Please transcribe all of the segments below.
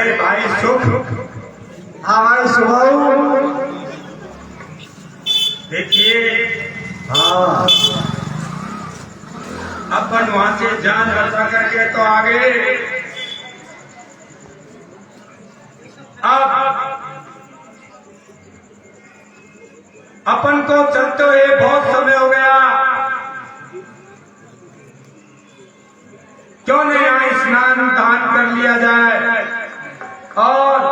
अरे भाई सुख। हाँ भाई सुभाऊ। देखिए हाँ अपन वहां से जान बचा करके तो आ गए। अब अपन को चलते हुए बहुत समय हो गया, क्यों नहीं यहाँ स्नान दान कर लिया जाए और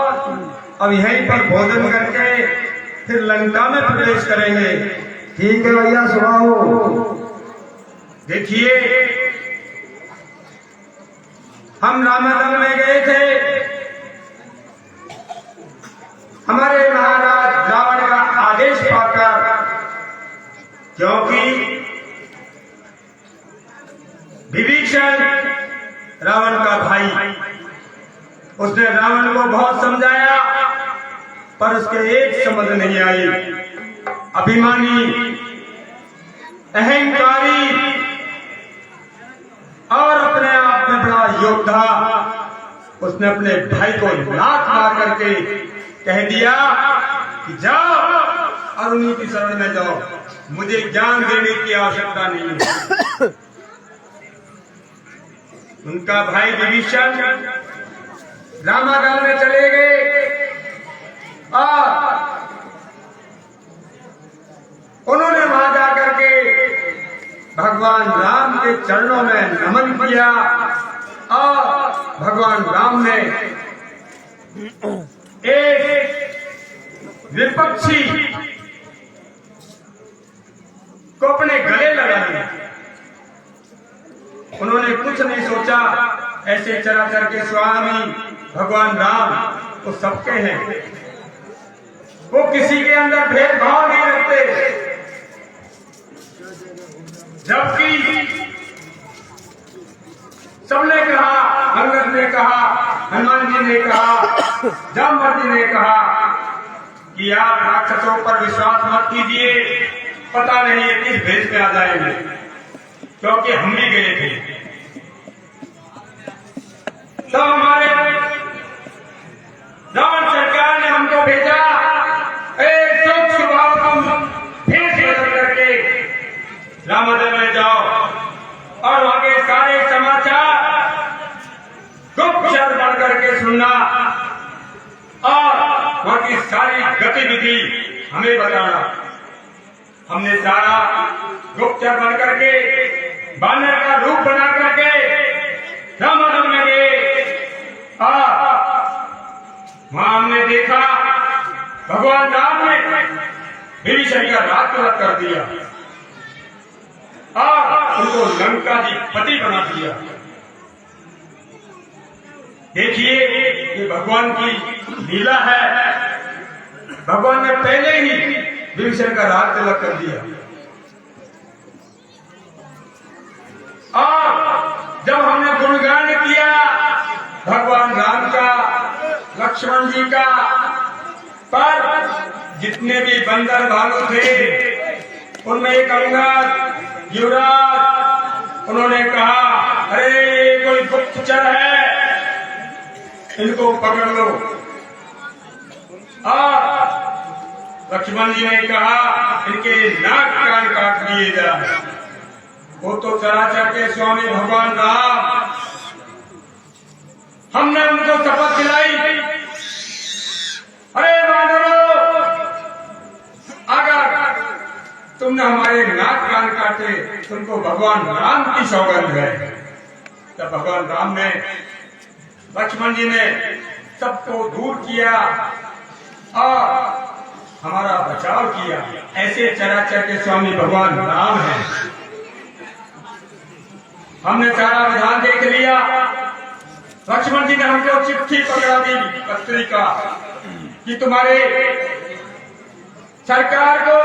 अब यहीं पर भोजन करके फिर लंका में प्रवेश करेंगे। ठीक है भैया सुभाऊ। देखिए हम रामायण में गए थे, हमारे महाराज रावण का आदेश पाकर, क्योंकि विभीषण रावण का भाई, उसने रावण को बहुत समझाया पर उसके एक समझ नहीं आई। अभिमानी, अहंकारी और अपने आप में बड़ा योद्धा, उसने अपने भाई को लात मार करके कह दिया कि जाओ अरुणी की शरण में जाओ, मुझे ज्ञान देने की आवश्यकता नहीं है। उनका भाई विभीषण रामागढ़ में चले गए और उन्होंने वहां जाकर के भगवान राम के चरणों में नमन किया और भगवान राम ने एक विपक्षी को अपने गले लगा दिया। उन्होंने कुछ नहीं सोचा, ऐसे चराचर के स्वामी भगवान राम वो सबके हैं, वो किसी के अंदर भेदभाव नहीं रखते। जबकि सबने कहा, अंगद ने कहा, हनुमान जी ने कहा, जामवंत जी ने कहा कि आप राक्षसों पर विश्वास मत कीजिए, पता नहीं ये किस भेष में आ जाएंगे, क्योंकि हम भी गए थे। तो हमारे रावण सरकार ने हमको भेजा, एक सुख स्वभाव तुम भेष बदल करके रामायण में जाओ और वहां के सारे समाचार गुप्तचर बन करके सुनना और वहां की सारी गतिविधि हमें बताना। हमने सारा गुप्तचर बन करके बानर का रूप बना करके रामायण में गए और वहां हमने देखा भगवान राम ने विभीषण का रात कर दिया और उनको लंका जी पति बना दिया। देखिए ये भगवान की लीला है, भगवान ने पहले ही विभीषण का राज तिलक कर दिया और जब हमने गुणगान किया भगवान राम का, लक्ष्मण जी का, पर जितने भी बंदर भालू थे उनमें एक अंगद, युवराज, उन्होंने कहा अरे कोई गुप्तचर है, इनको पकड़ लो। और लक्ष्मण जी ने कहा इनके नाक कान काट दिए जाए। वो तो चराचर के स्वामी भगवान राम, हमने उनको शपथ दिलाई, अरे बानरों, अगर तुमने हमारे नाक कान काटे तुमको भगवान राम की सौगंध है। तब भगवान राम ने, लक्ष्मण जी ने सबको दूर किया और हमारा बचाव किया। ऐसे चराचर के स्वामी भगवान राम हैं। हमने सारा विधान देख लिया। लक्ष्मण जी ने हमको चिट्ठी पकड़ा दी, पत्रिका, कि तुम्हारे सरकार को,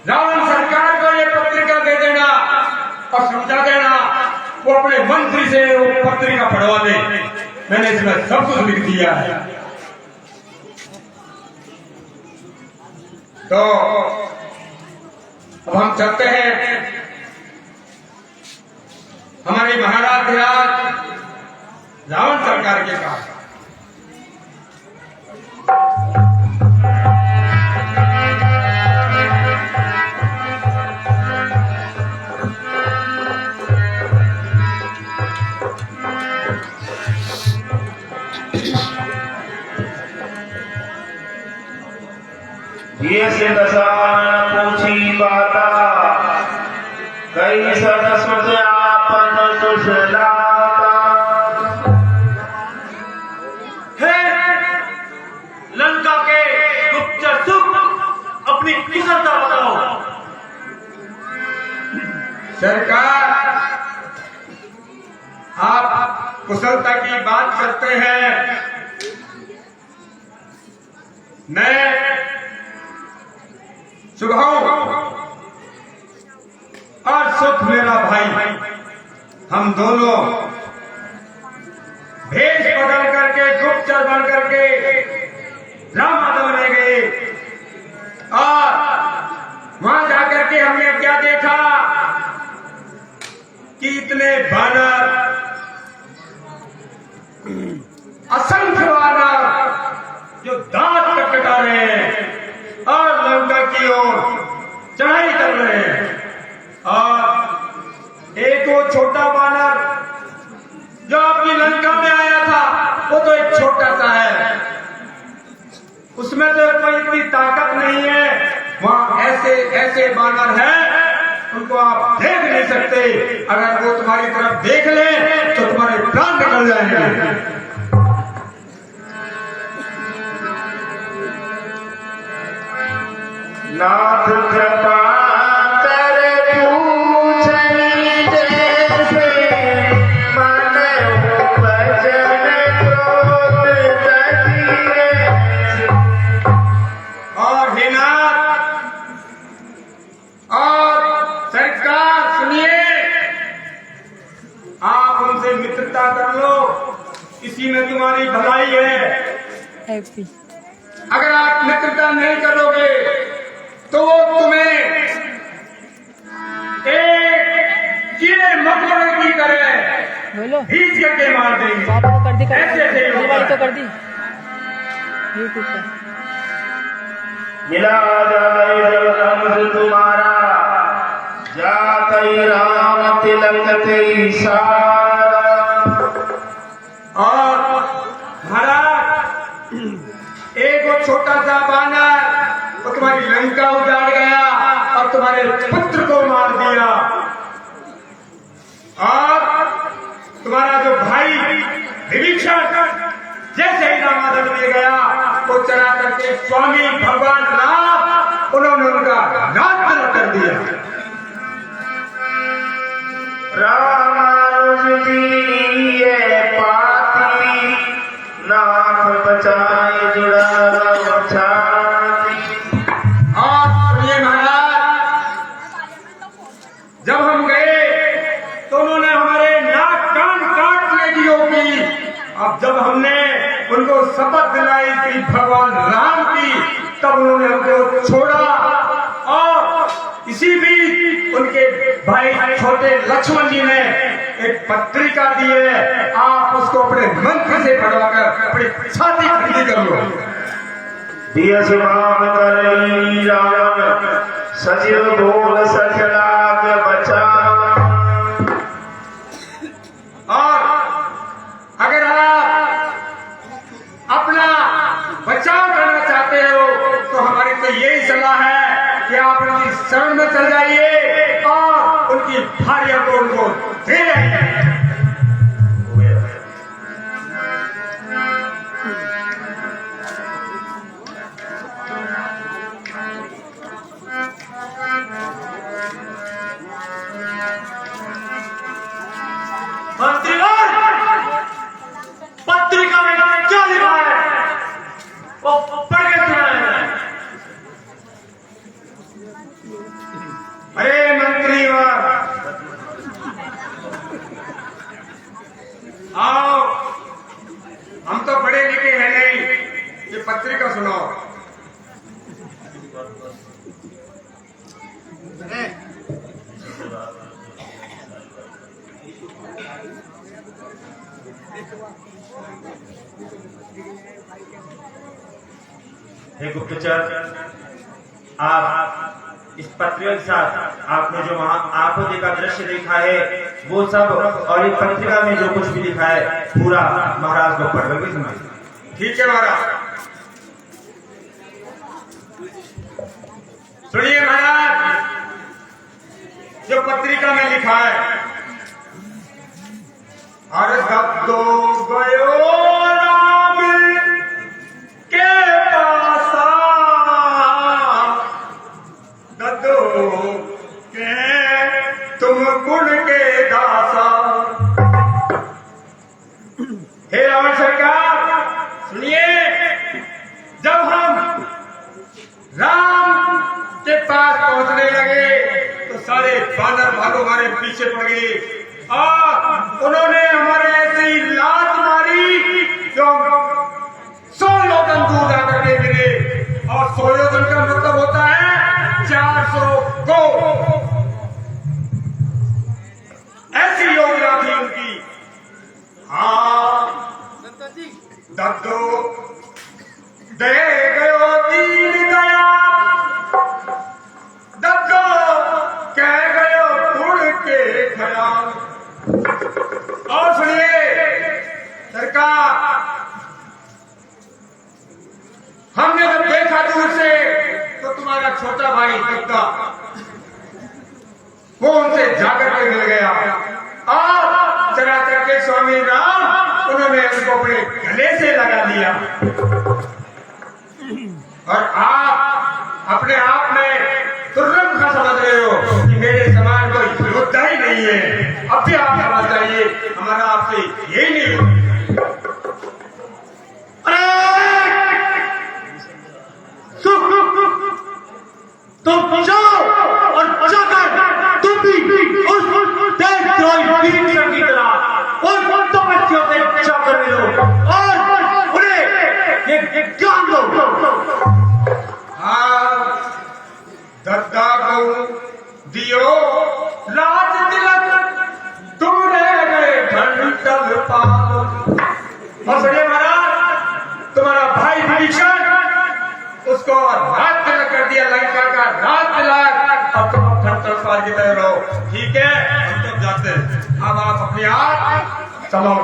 रावण सरकार को ये पत्रिका दे देना और समझा देना, वो अपने मंत्री से वो पत्रिका पढ़वा दे। मैंने इसमें सब कुछ लिख दिया है। तो अब हम चलते हैं हमारे महाराज रावण सरकार के पास। ये से दसान पूछी बाता कई सरस्वत आपन तुझलाता। हे लंका के गुप्तचर सुख अपनी कुशलता बताओ। सरकार, आप कुशलता की बात करते हैं, मैं सुबह और सुख मेरा भाई, हम दोनों भेष बदल करके गुप्तचर बन करके रामायण में गए और वहां जाकर के हमने क्या देखा कि इतने बानर, असंख्य बानर जो दांत कटा रहे हैं और लंका की ओर चढ़ाई कर रहे हैं। और एक वो छोटा बानर जो अपनी लंका में आया था, वो तो एक छोटा सा है, उसमें तो कोई इतनी ताकत नहीं है। वहां ऐसे ऐसे बानर हैं, उनको आप देख नहीं सकते। अगर वो तुम्हारी तरफ देख ले तो तुम्हारे प्राण निकल जाएंगे। नाथ कृपा कर पूछई जैसे मन भजन क्रोध तजिए। और हे नाथ और सरकार सुनिए, आप उनसे मित्रता कर लो, इसी में तुम्हारी भलाई है। अगर आप मित्रता नहीं करोगे तो वो तुम्हें एक कीड़े मकोड़े की तरह बोलो खींच करके मार देंगे। पापा को कर दी, ऐसे ऐसे लोग भाई तो हैं। कर दी यूट्यूब पर। मिला जाए जब रंग तुम्हारा जातई राम तिलक तेरी सारा। और महाराज, एक वो छोटा सा बानर वो तुम्हारी लंका उजाड़ गया और तुम्हारे पुत्र को मार दिया। और तुम्हारा जो भाई विभीषण जैसे ही रामायण में गया, वो चला करके स्वामी भगवान राम, उन्होंने उनका नाश कर दिया। रामानुज जी ये पाती नाथ बचाए जुड़ा छाती। और सुनिए महाराज, जब हम गए तो उन्होंने हमारे नाक कान काटने की वो की। अब जब हमने उनको शपथ दिलाई थी भगवान राम की, तब उन्होंने हमको छोड़ा। और इसी बीच उनके भाई छोटे लक्ष्मण जी ने एक पत्रिका दी है, आप उसको अपने मंत्र से पढ़वाकर अपनी छाती खड़ी कर लो। दियस माम करई राम सचिव बोल सखलाग बचा। और अगर आप अपना बचाव करना चाहते हो तो हमारी तो यही सलाह है कि आप उनकी शरण में चल जाइए और उनकी भार्या को उनको दे रहे। मंत्रीगण, पत्रिका में क्या लिखा है वो पढ़ के सुनाए। अरे मंत्रीगण, आओ, हम तो पढ़े लिखे हैं नहीं, ये पत्रिका सुनाओ। हे गुप्तचर, आप इस पत्रिका के साथ आपने जो वहां आंखों देखा दृश्य देखा है वो सब, और इस पत्रिका में जो कुछ भी लिखा है पूरा महाराज को पढ़ करके सुनाइए। ठीक है महाराज। सुनिए महाराज, जो पत्रिका में लिखा है, अरे दो गयो राम के पासा, दो के तुम गुण के दासा। हे रावण सरकार सुनिए, जब हम राम के पास पहुंचने लगे तो सारे बानर भालू हमारे पीछे पड़ गए और उन्होंने हमारे ऐसी लात मारी जो 100 योजन दूर जाकर के गिरे। और 100 योजन का मतलब होता है 400 को। ऐसी योजना थी उनकी। दद्दो दे गयो दीन दया, दद्दो कह गयो गुण के खयाल। और सुनिए सरकार, हमने जब देखा दूर से तो तुम्हारा छोटा भाई दद्दा वो उनसे जाकर के मिल गया और चला करके स्वामी राम उन्होंने उनको अपने गले से लगा लिया। और आप अपने आप में दुर्लभ का समझ रहे हो कि मेरे समान कोई योद्धा ही नहीं है। अब भी आप समझ जाइए, हमारा आपसे यही नहीं। तुम जाओ और जाकर तुम भी उस देशद्रोही भीषण की तरह उन बच्चों से जाकर मिलो और उन्हें ये ज्ञान दो। दद्दा को दियो लाज तिलक, तुम रह गए घंटल पाल। और सुनिए महाराज, तुम्हारा भाई भीषण उसको रात तिलक कर दिया, लंका का रात तिलक। अब तुम घंटल पाल की तरह रहो। ठीक है, हम तो जाते हैं। अब आप अपने आप चलो।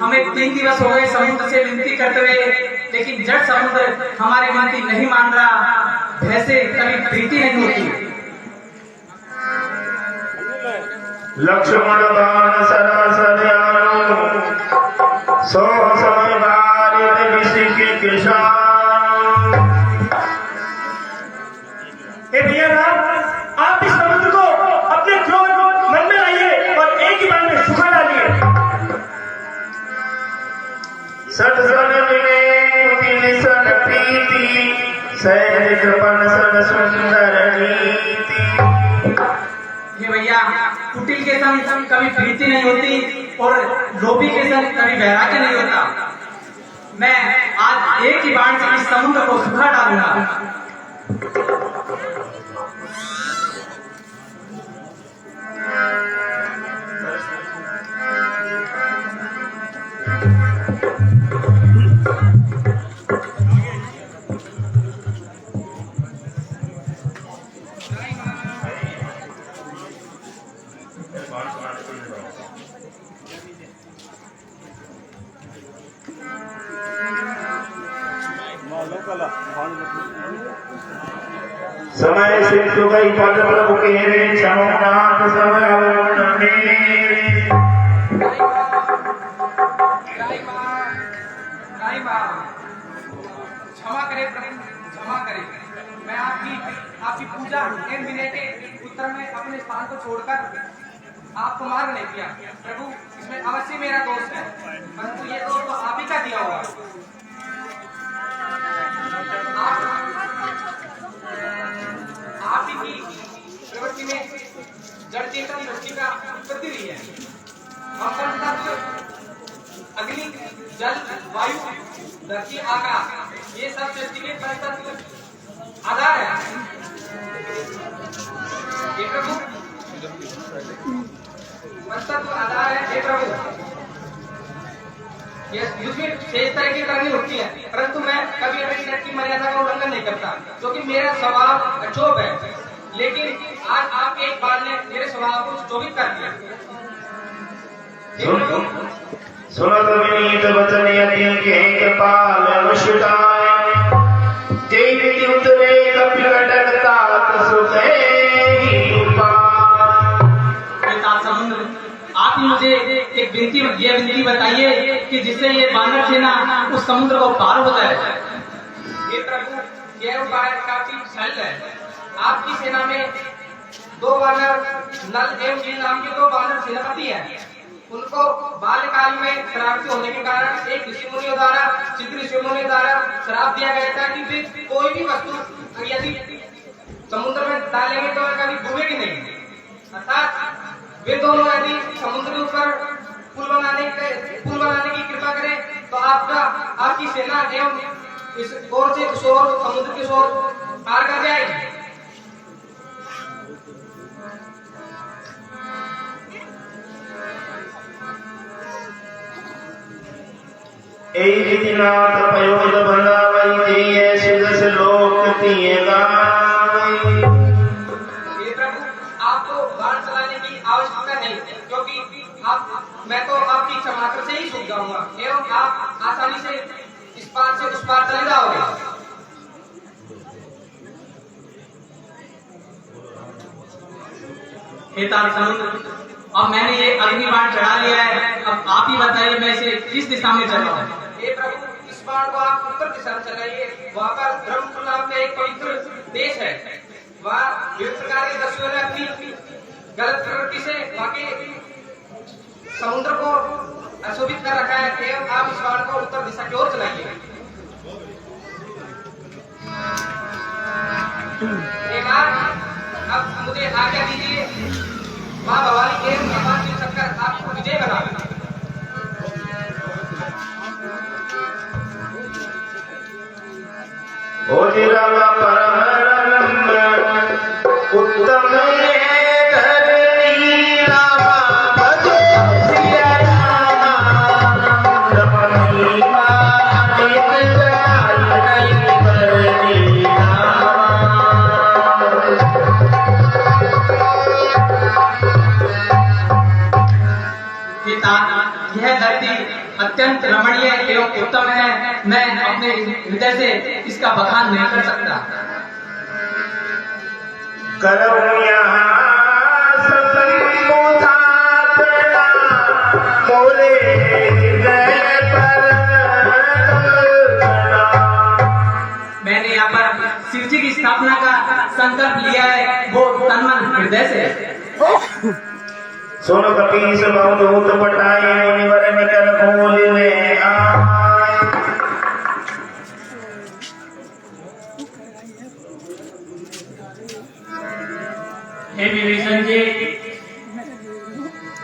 हमें 3 दिवस हो गए समुद्र से विनती करते हुए, लेकिन जड़ समुद्र हमारी विनती नहीं मान रहा। वैसे कभी प्रीति नहीं होती। लक्ष्मण बाण सरासर सो समय भारत विषि किसान। भैया आप इस समुद्र को अपने क्रोध मन में लाइए और एक ही बार में सुखा डालिए। सत्सन मिले सन प्रीति सहज कृपण सन सुंदर नीति। ये भैया कुटिल के संग कभी प्रीति नहीं होती और लोभी के संग कभी वैराग्य नहीं होता। मैं आज एक ही बाण से इस समुद्र को सुखा डालूंगा। समय सिद्ध गई पद प्रभु के रे क्षमनाथ समय क्षमा करे प्रभु, क्षमा करे। मैं आपकी पूजा एवं विनय के उत्तर में अपने स्थान को छोड़कर आपको मार्ग नहीं किया प्रभु, इसमें अवश्य मेरा दोष है, परंतु ये दोष तो आप ही का दिया हुआ। आप ही की प्रवृत्ति में जड़ चेतन सृष्टि का उत्पत्ति हुई है। हम तत्व अग्नि, जल, वायु, धरती, आकाश, ये सब सृष्टि के पंचतत्व आधार है। हे प्रभु, पंचतत्व आधार है। हे प्रभु, ये युद्ध में शेष तरह की करनी होती है, परंतु मैं कभी अपनी नट की मर्यादा का उल्लंघन नहीं करता, क्योंकि मेरा स्वभाव अक्षोभ है। लेकिन आज आपके एक बार ने मेरे स्वभाव को क्षोभित कर दिया। सुनो तो विनीत वचन यदि के कृपाल अनुष्ठाय तेई विधि उतरे कपिलटकता सुखे ही पिता समुद्र, आप ही मुझे एक विनती बताइए कि जिससे ये वानर सेना उस समुद्र को पार हो जाए। ये प्रभु, यह उपाय काफी सरल है। आपकी सेना में 2 वानर नल एवं नील नाम के 2 वानर सेनापति हैं। उनको बाल्यकाल में शरारती होने के कारण एक ऋषि मुनियों द्वारा, सिद्ध ऋषि मुनियों द्वारा श्राप दिया गया था कि वे कोई भी वस्तु यदि समुद्र में डालेंगे तो कभी डूबेगी नहीं। अर्थात वे दोनों यदि समुद्र के ऊपर पुल बनाने की कृपा करें तो आपकी सेना एवं इस ओर से उस ओर समुद्र की ओर पार कर जाएगी। एई विधिनाथ प्रयोग बंदावई दिए सिदस लोक तिए गावई। हे प्रभु, आपको बाण चलाने की आवश्यकता नहीं, क्योंकि मैं तो आपकी इच्छा मात्र से ही छूट जाऊंगा एवं आप आसानी से इस पार से उस पार चले जाओगे। हे तार समुद्र, अब मैंने ये अग्नि बाण चढ़ा लिया है, अब आप ही बताइए मैं इसे किस दिशा में चलाऊं। हे प्रभु, इस बाण को आप उत्तर दिशा में चलाइए। वहाँ पर ब्रह्मपुर नाम का एक पवित्र देश है। वहाँ विभिन्न प्रकार के दस्युओं ने अपनी गलत प्रवृत्ति से वहाँ के समुद्र को अशोभित कर रखा है। एवं आप इस बाण को उत्तर दिशा की ओर चलाइए। अब मुझे आज्ञा दीजिए, माँ भवानी के भगवान की शक्कर आपको विजय बना। ओजिराला परम उत्तम धरणी रामा भजो सिया रामा रमणी मानित जाय नहीं करनी पिता, यह धरती अत्यंत रमणीय एवं उत्तम है। मैं अपने हृदय से इसका बखान नहीं कर सकता। करम यहाँ सतमुथा तेरा मोरे हृदय पर मैंने यहाँ पर शिव जी की स्थापना का संकल्प लिया है, वो तन मन हृदय से। सुन कपीस बहुत पटाए मुनिवर निकल बोलने आए। हे विभीषण जी,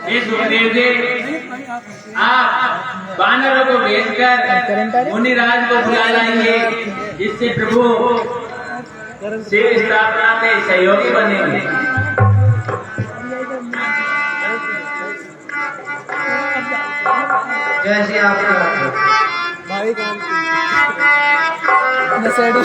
हे सुखदेव जी, आप वानरों को भेजकर मुनिराज को बुला लाएंगे, जिससे प्रभु शिव स्थापना में सहयोगी बनेंगे। कैसे आपकी नशेड़ी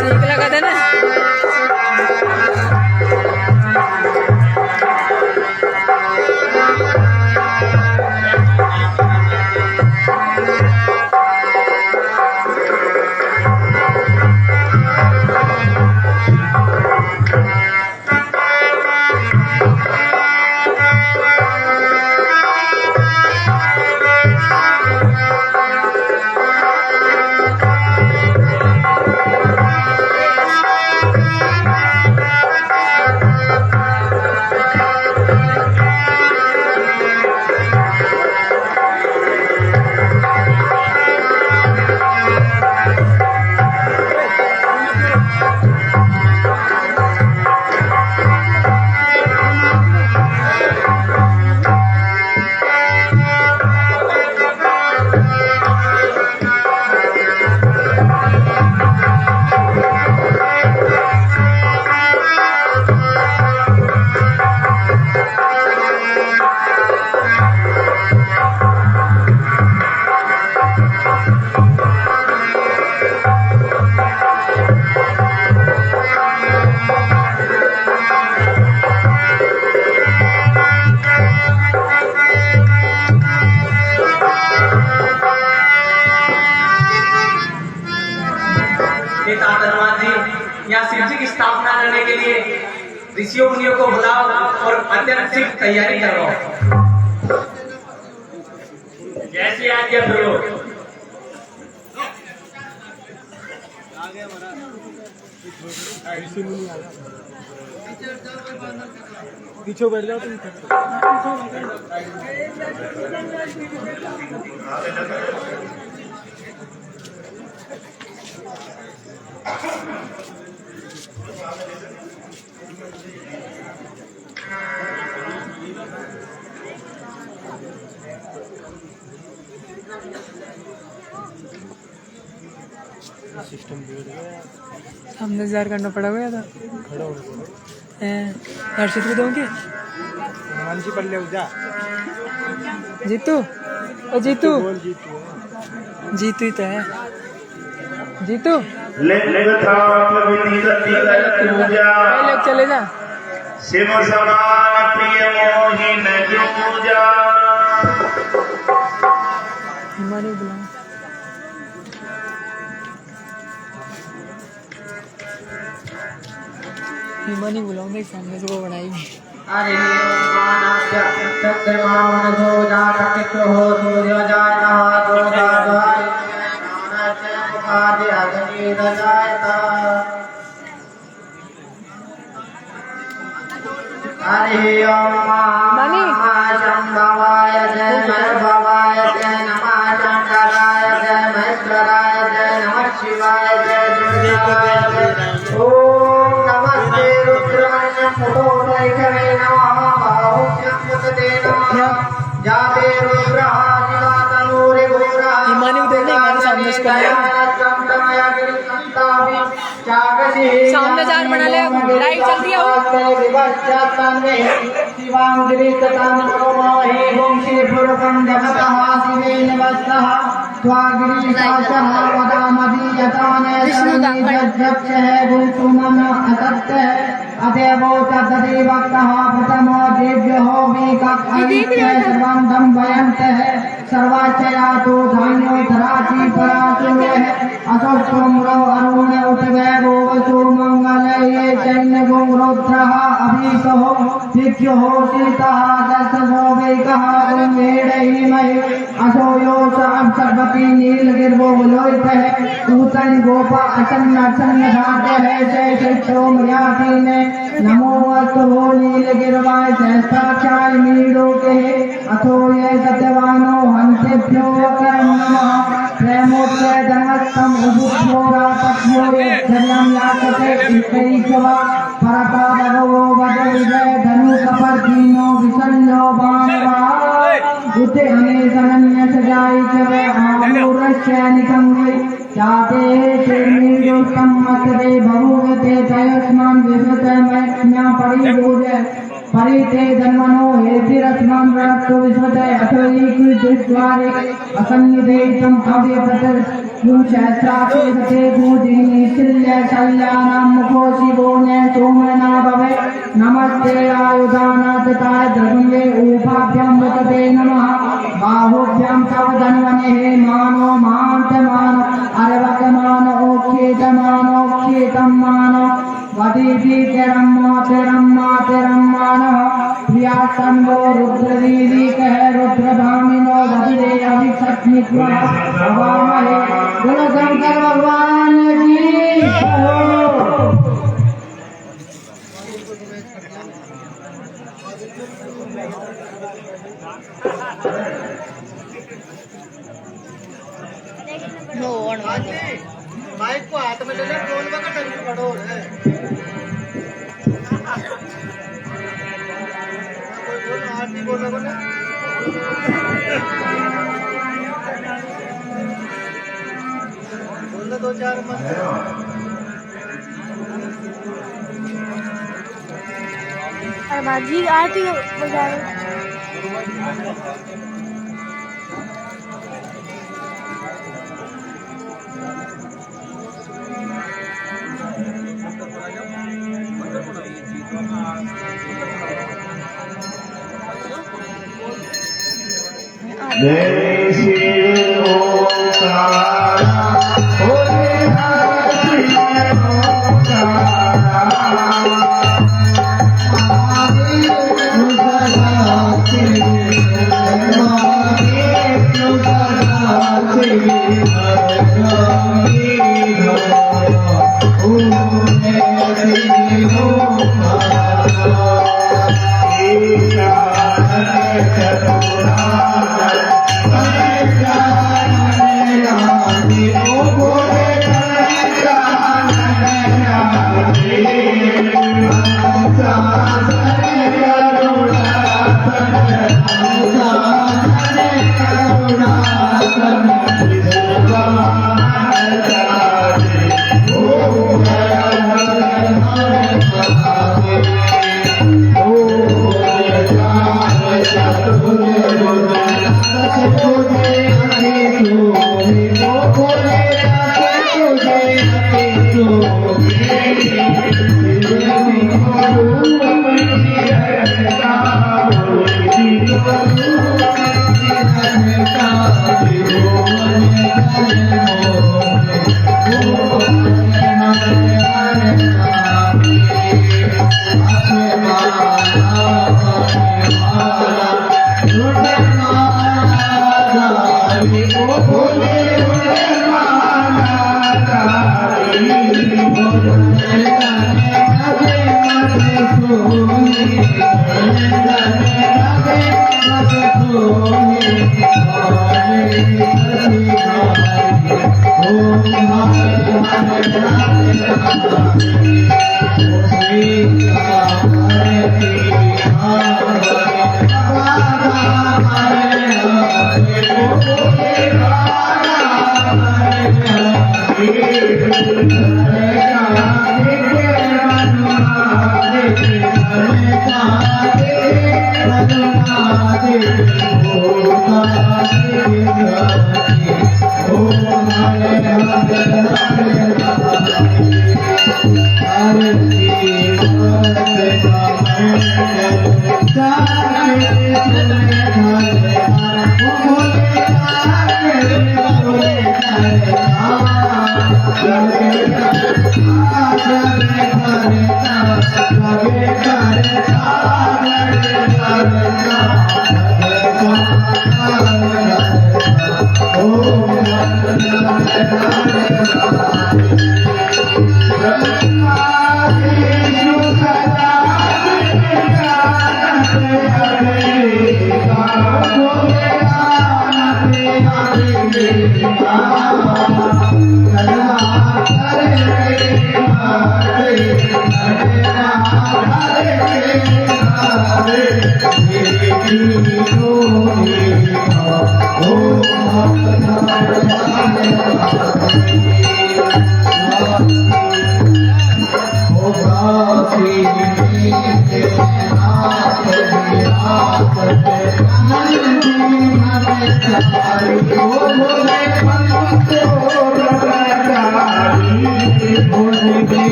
सीख लगा देना। यहाँ शिव जी की स्थापना करने के लिए ऋषियों मुनियों को बुलाओ और अत्यंत तैयारी करो। जैसी आज्ञा प्रभु। पीछे बैठ जाओ तुम। सामने इंतजार करना पड़ा गया था। हर्षित को दूंगी। मानसी पल्ले जा। जीतू ओ जीतू जीतू ही तो है। जीतू ले लोग चले जा। शिव समान प्रिय मोहिन जूजा। हिमानी बुलाओ। हिमानी बुलाऊंगा सामने से वो बनाएगी। अरे चक्रमान जो जा टकित हो सूर्य जायता दो जाय आदि अग्नि जायता। हरि ओम नमः शंभवाय जय भवाय जय नमः शंकराय जय महेश्वराय जय नमः शिवाय जय दुर्गाय। ओम नमस्ते रुद्राय मुखोदयवे नमः बाहुभ्यं मुदते नमः। जाते रुद्रः शिवा तनूरे घोरा। हिमानी उधर नहीं, हमारे सामने से कर ले। सामने जार बना ले। लाइट चल रही है शिवांग स्वागिरीशासः वदामदीयताने सर्वीजद्रक्षः गुरुसुमन असत्य अतएवो तदेवक्तः प्रथमो दिव्यो विकक्खैत्य सर्वन्तं वयन्तः सर्वाचयातो धान्यो धराची परासुरः असोष्टुम्रो अरुण उतवैवो वसु मंगलये चैन्य गुरुद्रः अभीतः दिव्यो सीतः दशो वैकः गुणेडैमहि असोयो सर्वती नीलगिर्वो लोहितः ऊतन गोपा अचन्न अचन्न घाटः शैशो मयातीने नमो अस्तु नीलगिर्वाय सहस्राक्षाय मीडोके अथो ये सत्यवानो हंसेभ्यो करम नमः प्रेमोत्तय धनस्तम उभुभ्योरा पठ्यो ये धन्यम याचते इष्टैकवा परता भगवो वद विजय धनु कपर्दीनो विसन्यो बाणवा उते हमें शरण्य सजाई चवे आमूरस्य निकंगे जाते चेमीडो सम्मतरे बहुवते तयस्मान विश्वतय मैक्ष्म्या परिभूजे परिते धन्वनो हेतिरस्मान व्रतो विश्वतय अथोयिकृ दुष्वारे असन्निधेतम अव्यप्रतर सहस्राक्षे सते भूजिनी शिल्य शल्यानां मुखो शिवोने सोमना भवे नमस्ते आयुधानाथताय द्रविणे ऊपाभ्यां वतते नमः बाहुभ्यां तव धन्वने मानो मान्तमानो अरवकमानो ओक्षेतमानो वदीति तिरम्मानो प्रियास्तम्भो रुद्रदीदिकः रुद्रभामिनो वदिरे अभिषक्मित्वा भवामहे गुणशंकर भगवान की माइक को हाथ में ले ले ढोल का टंकी पड़ो है कोई बोल हाथ नहीं बोल रहा बने बोल दो चार मत अरे बाजी आती है बजाए जय श्री ओंकार होले श्री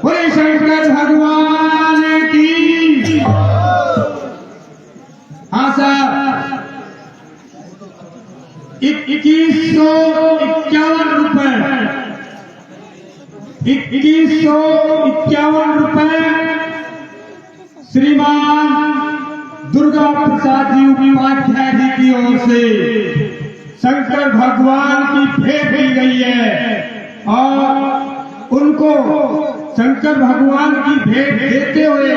बोले शंकर भगवान की। हाँ सर, 2151 रुपए, 2151 रुपए श्रीमान दुर्गा प्रसाद जी उपाध्याय जी की ओर से शंकर भगवान की भेंट दी गई है और उनको शंकर भगवान की भेंट देते हुए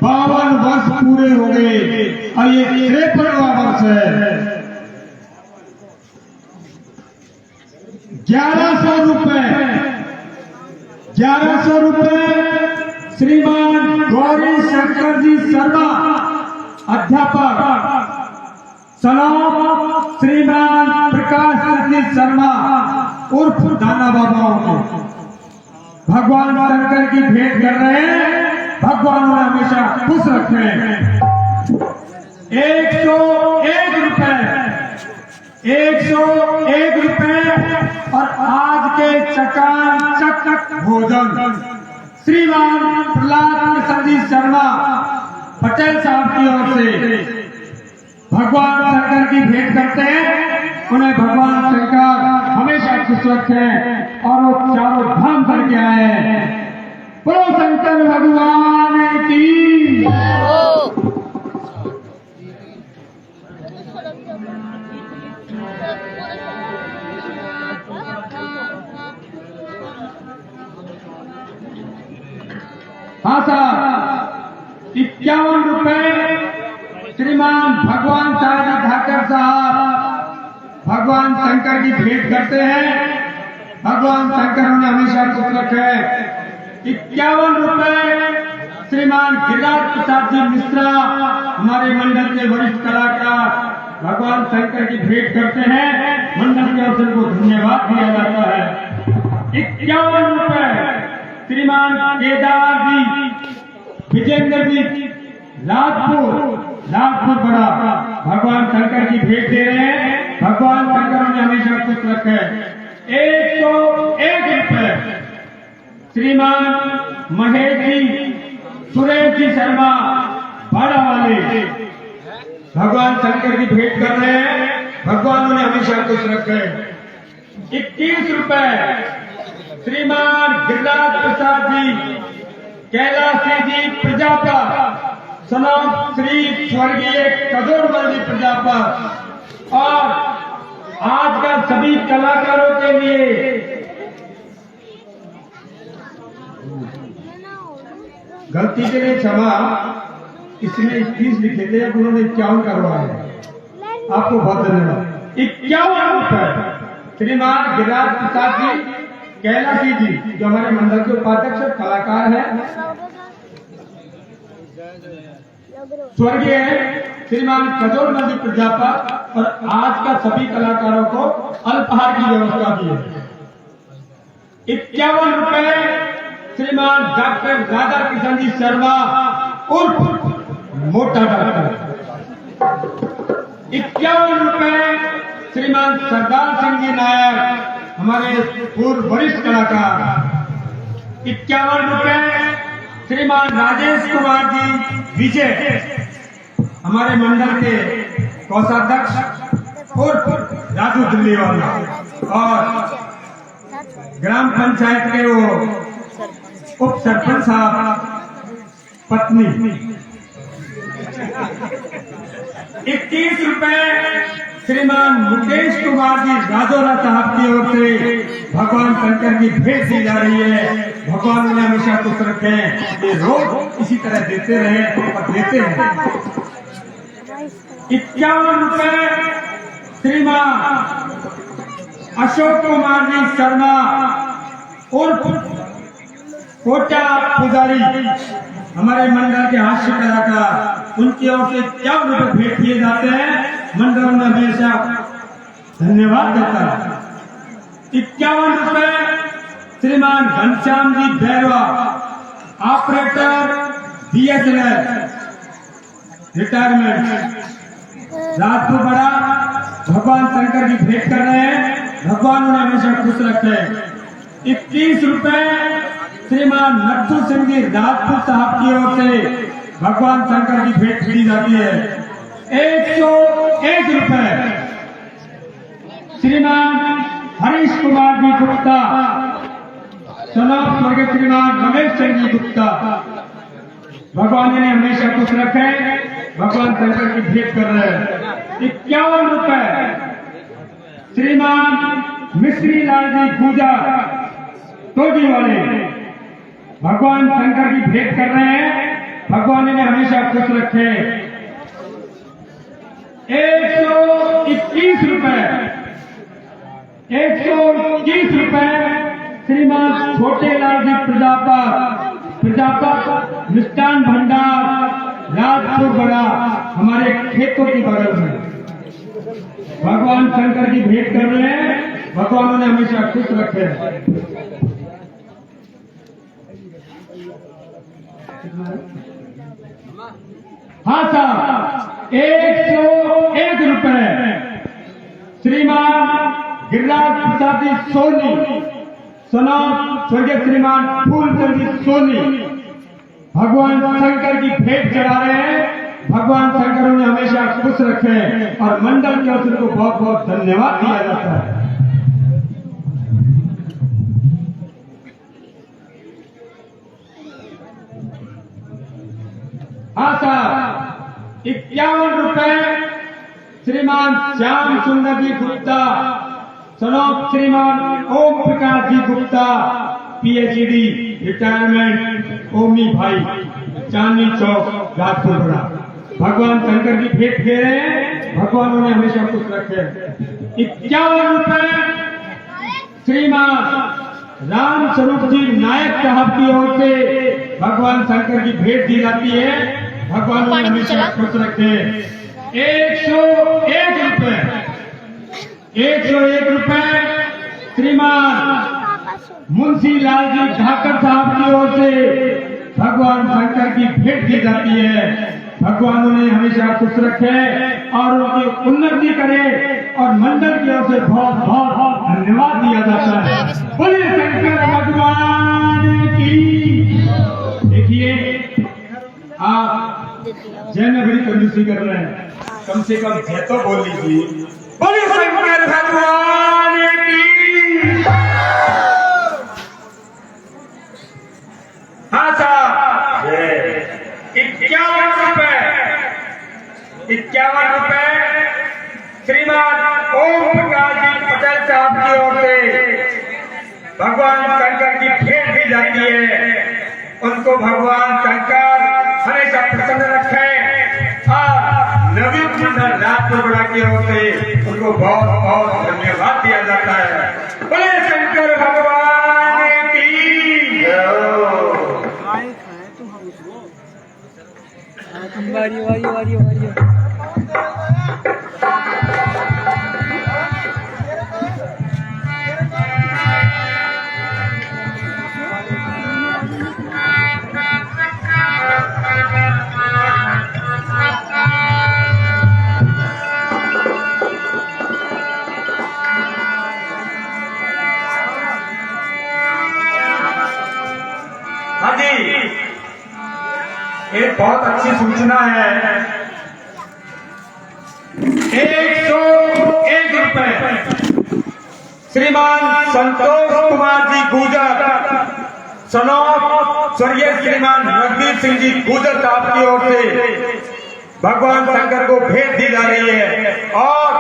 52 वर्ष पूरे हो गए और ये 53वां वर्ष है। 1100 रुपए श्रीमान गौरी शंकर जी शर्मा अध्यापक, सलाम श्रीमान प्रकाश सतीश शर्मा उर्फ दाना बाबाओं को भगवान शंकर की भेंट कर रहे हैं। भगवान उन्हें हमेशा खुश रखे। 101 रुपए, 101 रुपए और आज के चकाचक भोजन श्रीमान प्रहलाद प्रसाद जी शर्मा पटेल साहब की ओर से भगवान शंकर की भेंट करते हैं। उन्हें भगवान शंकर हमेशा खुश रखे और वो चारों धाम करके आए हैं। बोलो शंकर भगवान की। हाँ साहब, 51 रुपए श्रीमान भगवान साहब ठाकर साहब भगवान शंकर की भेंट करते हैं। भगवान शंकर उन्हें हमेशा खुश रखे। 51 रुपए श्रीमान गिरिराज प्रसाद जी मिश्रा हमारे मंडल के वरिष्ठ कलाकार भगवान शंकर की भेंट करते हैं। मंडल के अवसर को धन्यवाद दिया जाता है। 51 रुपए श्रीमान केदार जी विजेंद्र जी लाजपुर बड़ा भगवान शंकर की भेंट दे रहे हैं। भगवान शंकर उन्हें हमेशा खुश रखे। 101 रुपए श्रीमान महेश जी सुरेश जी शर्मा बाड़ा वाले भगवान शंकर की भेंट कर रहे हैं। भगवान उन्हें हमेशा खुश रखे। 21 रुपए श्रीमान गिरिराज प्रसाद जी कैलाशी जी प्रजापत सलाम श्री स्वर्गीय कदोरमल जी प्रजापत और आज का सभी कलाकारों के लिए गलती के लिए क्षमा। इसमें 21 लिखे थे, अब उन्होंने 51 करवाया। आपको बहुत धन्यवाद। 51 रुपए श्रीमान गिरिराज प्रसाद जी कैलाशी जी जो हमारे मंडल के उपाध्यक्ष कलाकार हैं, स्वर्गीय श्रीमान कदोरमल जी प्रजापत और आज का सभी कलाकारों को अल्पाहार की व्यवस्था की है। 51 रुपए श्रीमान डॉक्टर राधा किशन जी शर्मा उर्फ मोटा डॉक्टर। 51 रुपए श्रीमान सरदार सिंह जी नायक हमारे पूर्व वरिष्ठ कलाकार। 51 रुपए श्रीमान राजेश कुमार जी विजय हमारे मंडल के कोषाध्यक्ष उर्फ राजू दिल्ली वाला और ग्राम पंचायत के वो उप सरपंच साहब पत्नी। 21 रुपए श्रीमान मुकेश कुमार जी राजौरा साहब की ओर से भगवान शंकर की भेंट दी जा रही है। भगवान उन्हें हमेशा खुश रखे। ये रोज इसी तरह देते रहे और देते हैं। 51 रुपए श्रीमान अशोक कुमार जी शर्मा उर्फ कोटा पुजारी हमारे मंडल के हास्य कलाकार, उनकी ओर से 51 रुपए भेंट किए जाते हैं। मंडल में हमेशा धन्यवाद देता है। 51 रुपए श्रीमान Ghanshyam ji Bhairahawa operator BSNL retirement Rajpur बड़ा भगवान शंकर की भेंट कर रहे हैं। भगवान उन्हें हमेशा खुश रखे। 21 रुपए श्रीमान नट्टू सिंह जी राजपूत साहब की ओर से भगवान शंकर की भेंट दी जाती है। 101 रुपए श्रीमान हरीश कुमार जी गुप्ता सलाम स्वर्गीय श्रीमान रमेश चंद्र जी गुप्ता भगवान ने हमेशा खुश रखे। भगवान शंकर की भेंट कर रहे हैं। 51 रुपए श्रीमान मिश्री लाल जी पूजा टोजी वाले भगवान शंकर की भेंट कर रहे हैं। भगवान ने हमेशा खुश रखे। 121 रुपए 121 रुपए श्रीमान छोटे लाल जी प्रजापत प्रजापत मिष्ठान भंडार राजपुर बड़ा हमारे खेतों की बगल में भगवान शंकर की भेंट कर रहे हैं। भगवान उन्हें हमेशा खुश रखे। हाँ साहब, 101 रुपए श्रीमान गिरिराज प्रसाद जी सोनी, सनौत स्वर्गीय श्रीमान फूलचंद जी सोनी भगवान शंकर की भेंट चढ़ा रहे हैं। भगवान शंकर उन्हें हमेशा खुश रखे और मंडल की ओर से उनको बहुत बहुत धन्यवाद दिया जाता है। हाँ साहब, 51 रुपए श्रीमान श्याम सुंदर जी गुप्ता, सनौत श्रीमान ओम प्रकाश जी गुप्ता PhD रिटायरमेंट, ओमी भाई, चांदनी चौक राजपुर बड़ा भगवान शंकर की भेंट दे रहे हैं। भगवान उन्हें हमेशा खुश रखे। 51 रुपए श्रीमान राम स्वरूप जी नायक साहब की ओर से भगवान शंकर की भेंट दी जाती है। भगवान उन्हें हमेशा खुश रखे। 101 रुपए 101 रुपए श्रीमान मुंशी लाल जी ठाकर साहब की ओर से भगवान शंकर की भेंट दी जाती है। भगवान उन्हें हमेशा खुश रखे और उनकी उन्नति करे और मंडल की ओर से बहुत बहुत धन्यवाद दिया जाता है। बोलिए शंकर भगवान की। देखिए आप जय में बड़ी कंजूसी कर रहे हैं, कम से कम जय तो बोल लीजिए। बोलिए शंकर भगवान की। हाँ साहब, 51 रुपए श्रीमान ओम प्रकाश जी पटेल साहब की ओर से भगवान शंकर की भेंट दी जाती है। उनको भगवान शंकर हमेशा प्रसन्न रखे और नवीन मंडल राजपुर बड़ा की ओर से उनको बहुत बहुत धन्यवाद दिया जाता है। बोले शंकर भगवान की। वारी हाँ जी, एक बहुत अच्छी सूचना है। 101 रुपए श्रीमान संतोष कुमार जी गुजर, सनौत स्वर्गीय श्रीमान रघुवीर सिंह जी गुजर साहब की ओर से भगवान शंकर को भेंट दी जा रही है। और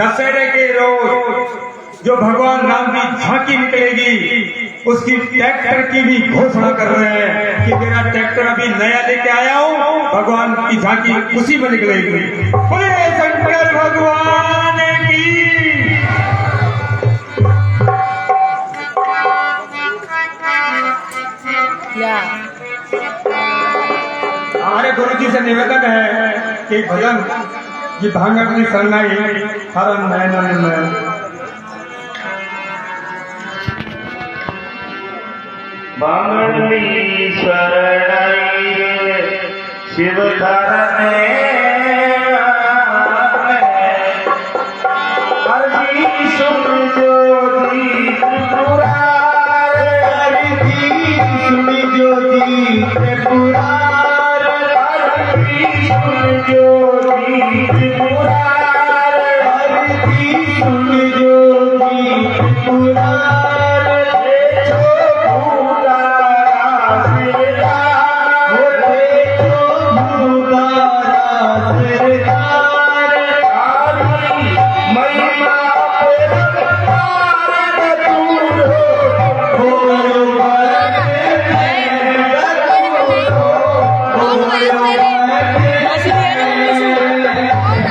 दशहरे के रोज जो भगवान राम की झांकी निकलेगी उसकी ट्रैक्टर की भी घोषणा कर रहे हैं कि मेरा ट्रैक्टर अभी नया लेके आया हूँ, भगवान की झांकी उसी में निकलेगी। बोले शंकर भगवान की। हमारे गुरु जी से निवेदन है कि भजन की भांगड़ की शरणाई हर नयन में भांगड़ी शरणाई शिव धरने हरि सुन ज्योति त्रिपुरार, हरि सुन ज्योति त्रिपुरार, हरि सुन ज्योति त्रिपुरार, हरि सुन ज्योति त्रिपुरार। वारी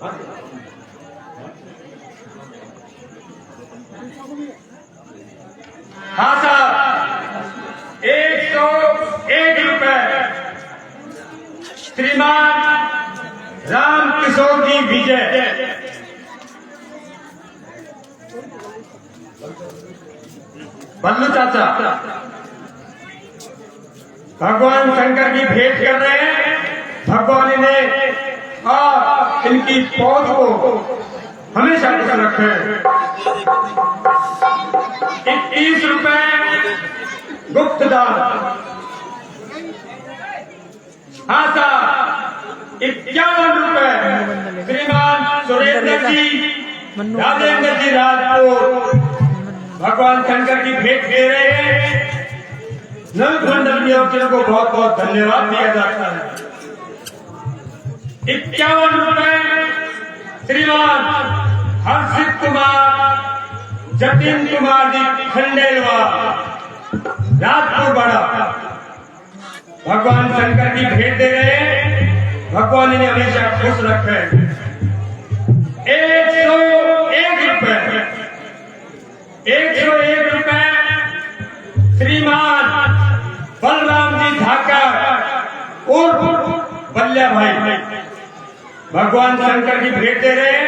हाँ साहब, 101 रुपए श्रीमान राम किशोर जी विजय। बल्लू चाचा भगवान शंकर की भेंट कर रहे हैं। भगवान इन्हें और इनकी पौध को हमेशा खुश रखे। 21 रुपए गुप्त दान। हाँ साहब, 51 रुपए श्रीमान सुरेंद्र जी राजेंद्र जी राजपूत भगवान शंकर की भेंट दे रहे हैं। नवखंडल की ओर से को बहुत बहुत धन्यवाद दिया जाता है। 51 रुपए श्रीमान हर्षित कुमार जतिन कुमार जी खंडेलवा राजपुर बड़ा भगवान शंकर की भेंट दे रहे हैं। भगवान इन्हें हमेशा खुश रखे। 101 रुपए 101 रुपए श्रीमान बलराम जी धाकर उर्फ बल्ल्या भाई भगवान शंकर की भेंट दे रहे हैं।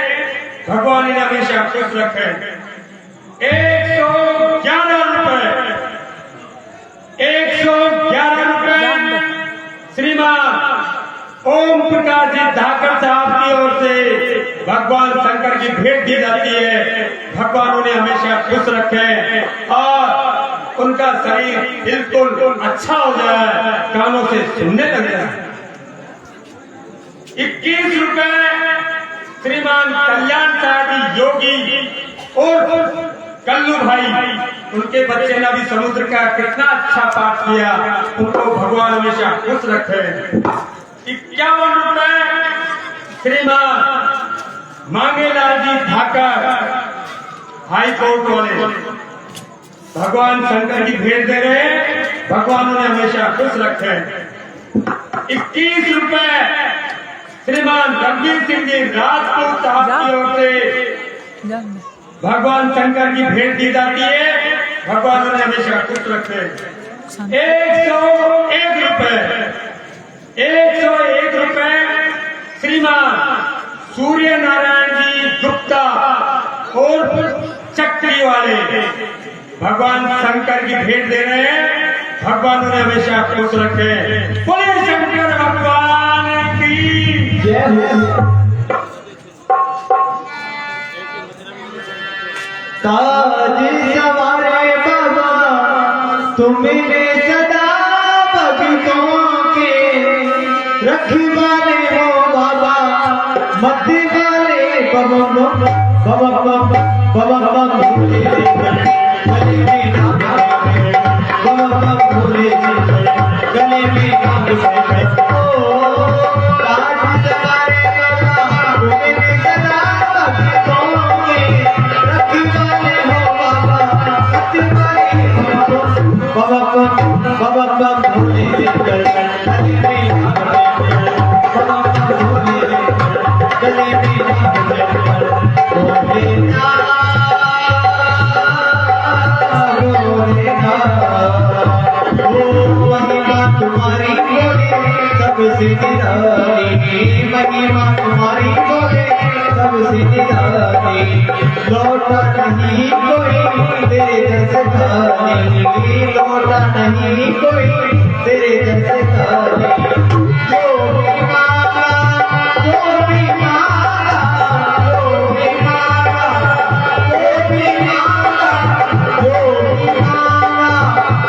भगवान इन्हें हमेशा खुश रखे। 111 रुपए 111 रुपए श्रीमान ओम प्रकाश जी धाकर साहब की ओर से भगवान शंकर की भेंट दी जाती है। भगवान उन्हें हमेशा खुश रखे और उनका शरीर बिल्कुल अच्छा हो जाए, कानों से सुनने लग जाए। 21 रुपए श्रीमान कल्याण साहब योगी और कल्लू भाई, उनके बच्चे ने अभी समुद्र का कितना अच्छा पाठ किया, उनको भगवान हमेशा खुश रखे। 51 रुपए श्रीमान मांगेलाल जी धाकर हाई कोर्ट वाले भगवान शंकर की भेंट दे रहे हैं। भगवान उन्हें हमेशा खुश रखे। 21 रुपए श्रीमान रणवीर सिंह जी राजपूत साहब की ओर से भगवान शंकर की भेंट दी जाती है। भगवान उन्हें हमेशा खुश रखे। 101 रुपए 101 रुपए श्रीमान सूर्य नारायण जी गुप्ता और चक्री वाले भगवान शंकर की भेंट दे रहे हैं। भगवान उन्हें हमेशा खुश रखे। बोले शंकर भगवान की जय। ताज सवारे बाबा तुमने सदा भक्तों के रखवाले हो बाबा, मध्य वाले बाबा बाबा बाबा बाबा भोले गले में ना बाबा भोले गले में ना ओ ताज सवारे बाबा तुमने सदा भक्तों के रखवाले हो बाबा, मध्य वाले बाबा बाबा बाबा भोले गले में ना बाबा भोले गले में महिमा तुम्हारी सबसे निराली, महिमा तुम्हारी सबसे निराली, लौटा नहीं कोई तेरे जैसे खाली, लौटा नहीं कोई तेरे जैसे खाली। जो भी मांगा जो भी मांगा जो भी मांगा जो भी मांगा जो भी मांगा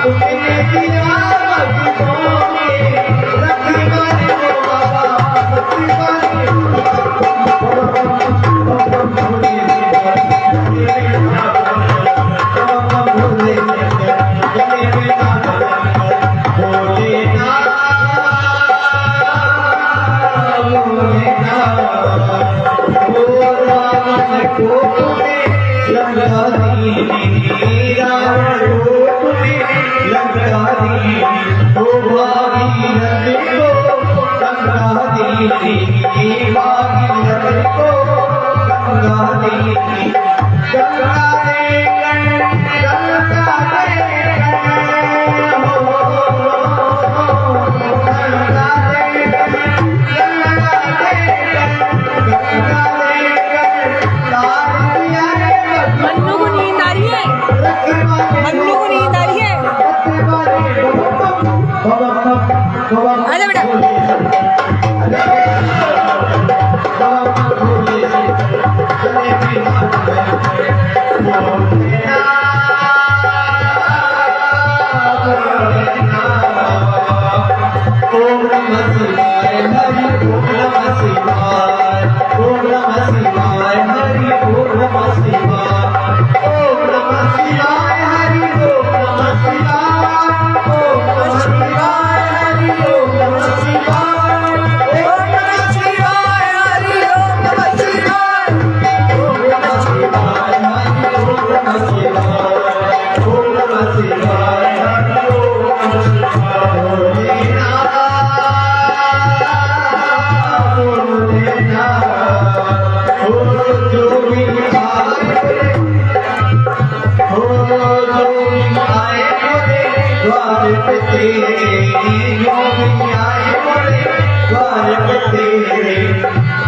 तुमने दिया भक्तों के रखवाले हो बाबा, रखवाले भागीरथ मन्नू को नींद आ रही है, मन्नू को नींद आ रही है। आजा बेटा।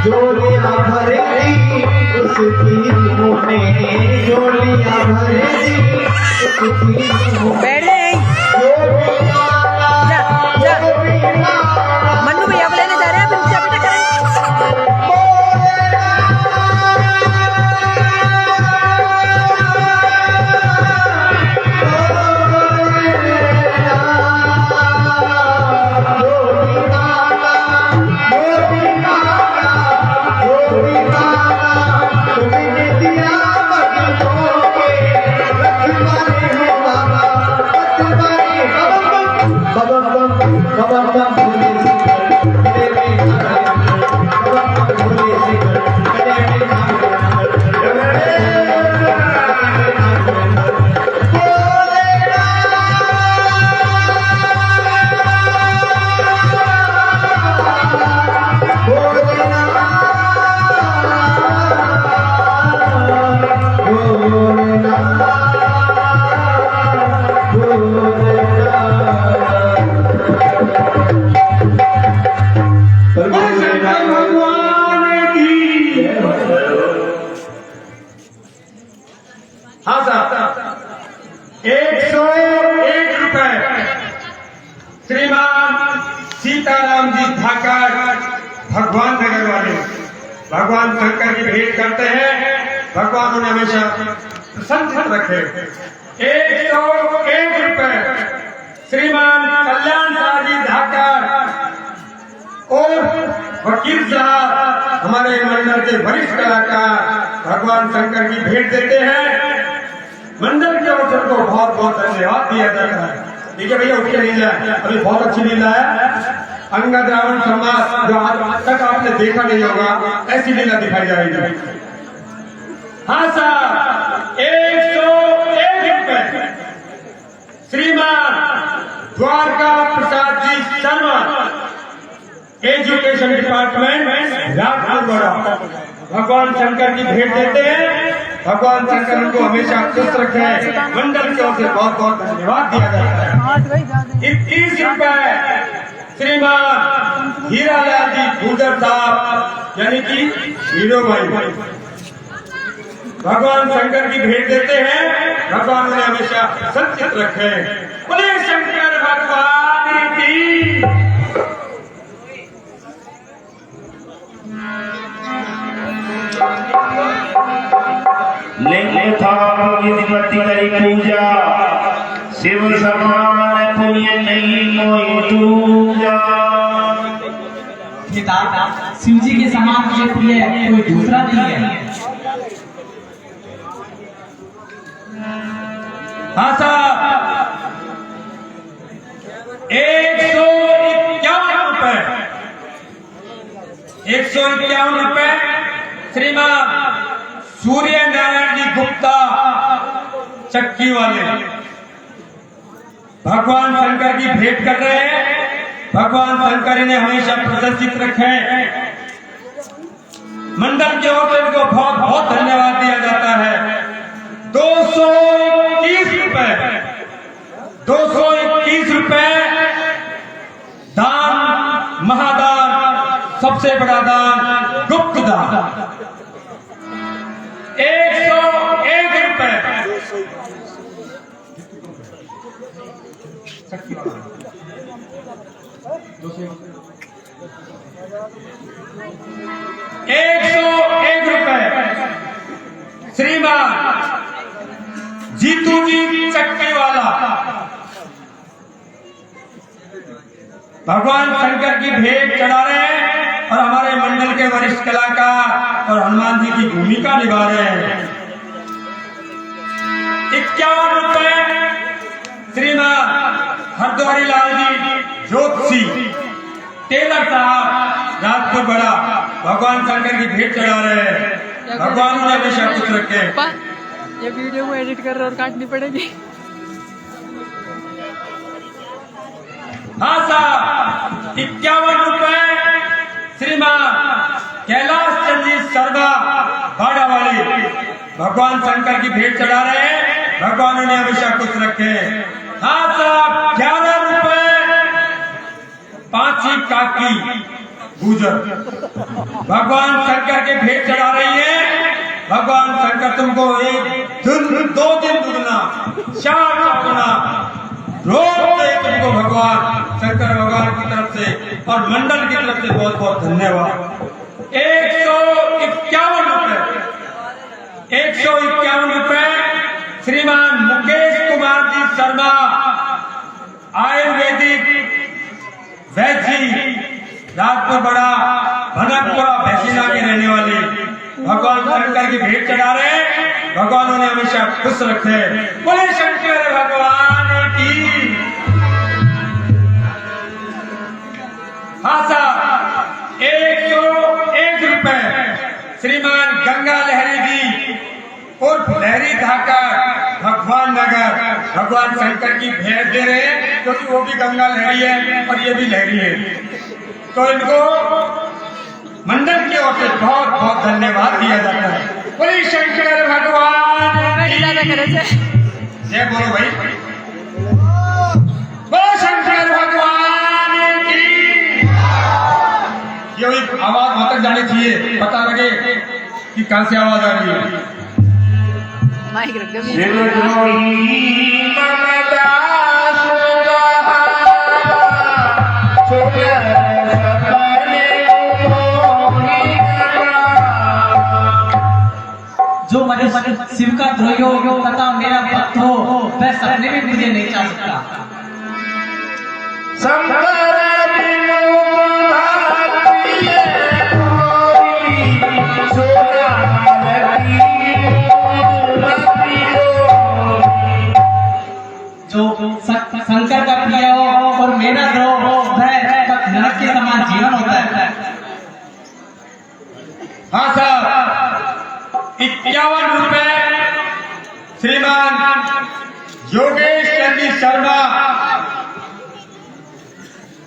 जोड़िया भरेगी उसकी जोड़िया भरेगी उसकी बैठ गए जा जा। मन्नू भैया को लेने जा रहे हैं, फिर क्या बेटा करें। हाँ साहब, 101 रुपए श्रीमान सीताराम जी ठाकर भगवान नगर वाले भगवान शंकर की भेंट करते हैं। भगवान उन्हें हमेशा प्रसन्न रखे। 101 रुपए श्रीमान कल्याण जी ठाकर और वकील साहब हमारे मंडल के वरिष्ठ कलाकार भगवान शंकर की भेंट देते हैं। मंडल के अवसर को बहुत बहुत धन्यवाद दिया जाता है। ठीक है भैया, उठ के नहीं जाए, अभी बहुत अच्छी लीला है। अंगद रावण समाज जो आज तक आपने देखा नहीं होगा, ऐसी लीला दिखाई जाएगी। हाँ साहब, 101 रुपए श्रीमान द्वारका प्रसाद जी शर्मा, एजुकेशन डिपार्टमेंट राजपुर, भगवान शंकर की भेंट देते हैं। भगवान शंकर उनको हमेशा खुश रखे। मंडल की ओर से बहुत बहुत धन्यवाद दिया जाता है। 21 रुपए श्रीमान हीरालाल जी भूदर साहब यानी कि हीरो भाई, भगवान शंकर की भेंट देते हैं। भगवान उन्हें हमेशा संचित रखे। बोले शंकर भगवान की। लिंग था विधिवती करी पूजा, शिव समान पुण्य नहीं मोई दूजा। शिव जी के समान मुझे प्रिय कोई दूसरा नहीं है। हाँ साहब, 151 रुपए 151 रुपए श्रीमान सूर्य नारायण जी गुप्ता चक्की वाले, भगवान शंकर की भेंट कर रहे हैं। भगवान शंकर इन्हें हमेशा प्रसन्नचित रखे। मंडल की ओर से इनको बहुत बहुत धन्यवाद दिया जाता है। 221 रुपए 221 रुपए दान, महादान, सबसे बड़ा दान गुप्त दान। 101 रुपए 101 रुपए श्रीमान जीतू जी चक्की वाला भगवान शंकर की भेंट चढ़ा रहे हैं और हमारे मंडल के वरिष्ठ कलाकार और हनुमान जी की भूमिका निभा रहे हैं। 51 रुपए श्रीमान हरद्वारी लाल जी ज्योति टेलर साहब राजपुर बड़ा भगवान शंकर की भेंट चढ़ा रहे हैं। भगवान उन्हें हमेशा खुश रखे। ये वीडियो को एडिट कर रहे और काटनी पड़ेगी। हाँ साहब 51 रुपए श्रीमान कैलाश चंद जी शर्मा बाड़ा वाली भगवान शंकर की भेंट चढ़ा रहे हैं। भगवान उन्हें हमेशा खुश रखे। हाँ साहब 11 रुपए पांची काकी गुजर भगवान शंकर के भेंट चढ़ा रही है। भगवान शंकर तुमको एक दिन 2 दिन दुगना 4 गुना रोज दे तुमको भगवान शंकर भगवान की तरफ से और मंडल की तरफ से बहुत बहुत धन्यवाद। 151 रुपए 151 रुपए श्रीमान मुकेश कुमार जी शर्मा आयुर्वेदिक वैद्य राजपुर बड़ा भनकपुरा भैसीना के रहने वाले भगवान शंकर की भेंट चढ़ा रहे हैं। भगवान उन्हें हमेशा खुश रखे। बोले शंकर भगवान की। हाँ साहब 101 रुपए श्रीमान गंगा लहरी जी उर्फ लहरी धाकर भगवान नगर भगवान शंकर की भेंट दे रहे हैं, क्योंकि वो भी गंगा लहरी है और ये भी लहरी है। तो इनको मंडल की ओर से बहुत बहुत धन्यवाद दिया जाता है। बोले शंकर भगवान की जय। बोलो भाई बोलो शंकर भगवान की। ये आवाज वहां तक जानी चाहिए, पता लगे कि कहां से आवाज आ रही है। माइक रख दो। जो मनुष्य शिव का द्रोही हो तथा मेरा भक्त हो वह सपने में मुझे नहीं चाह सकता। जो शंकर का प्रिय हो और मेरा द्रोह हो वह नरक के समान जीवन होता है। हाँ साहब 51 रुपए श्रीमान योगेश चंदी शर्मा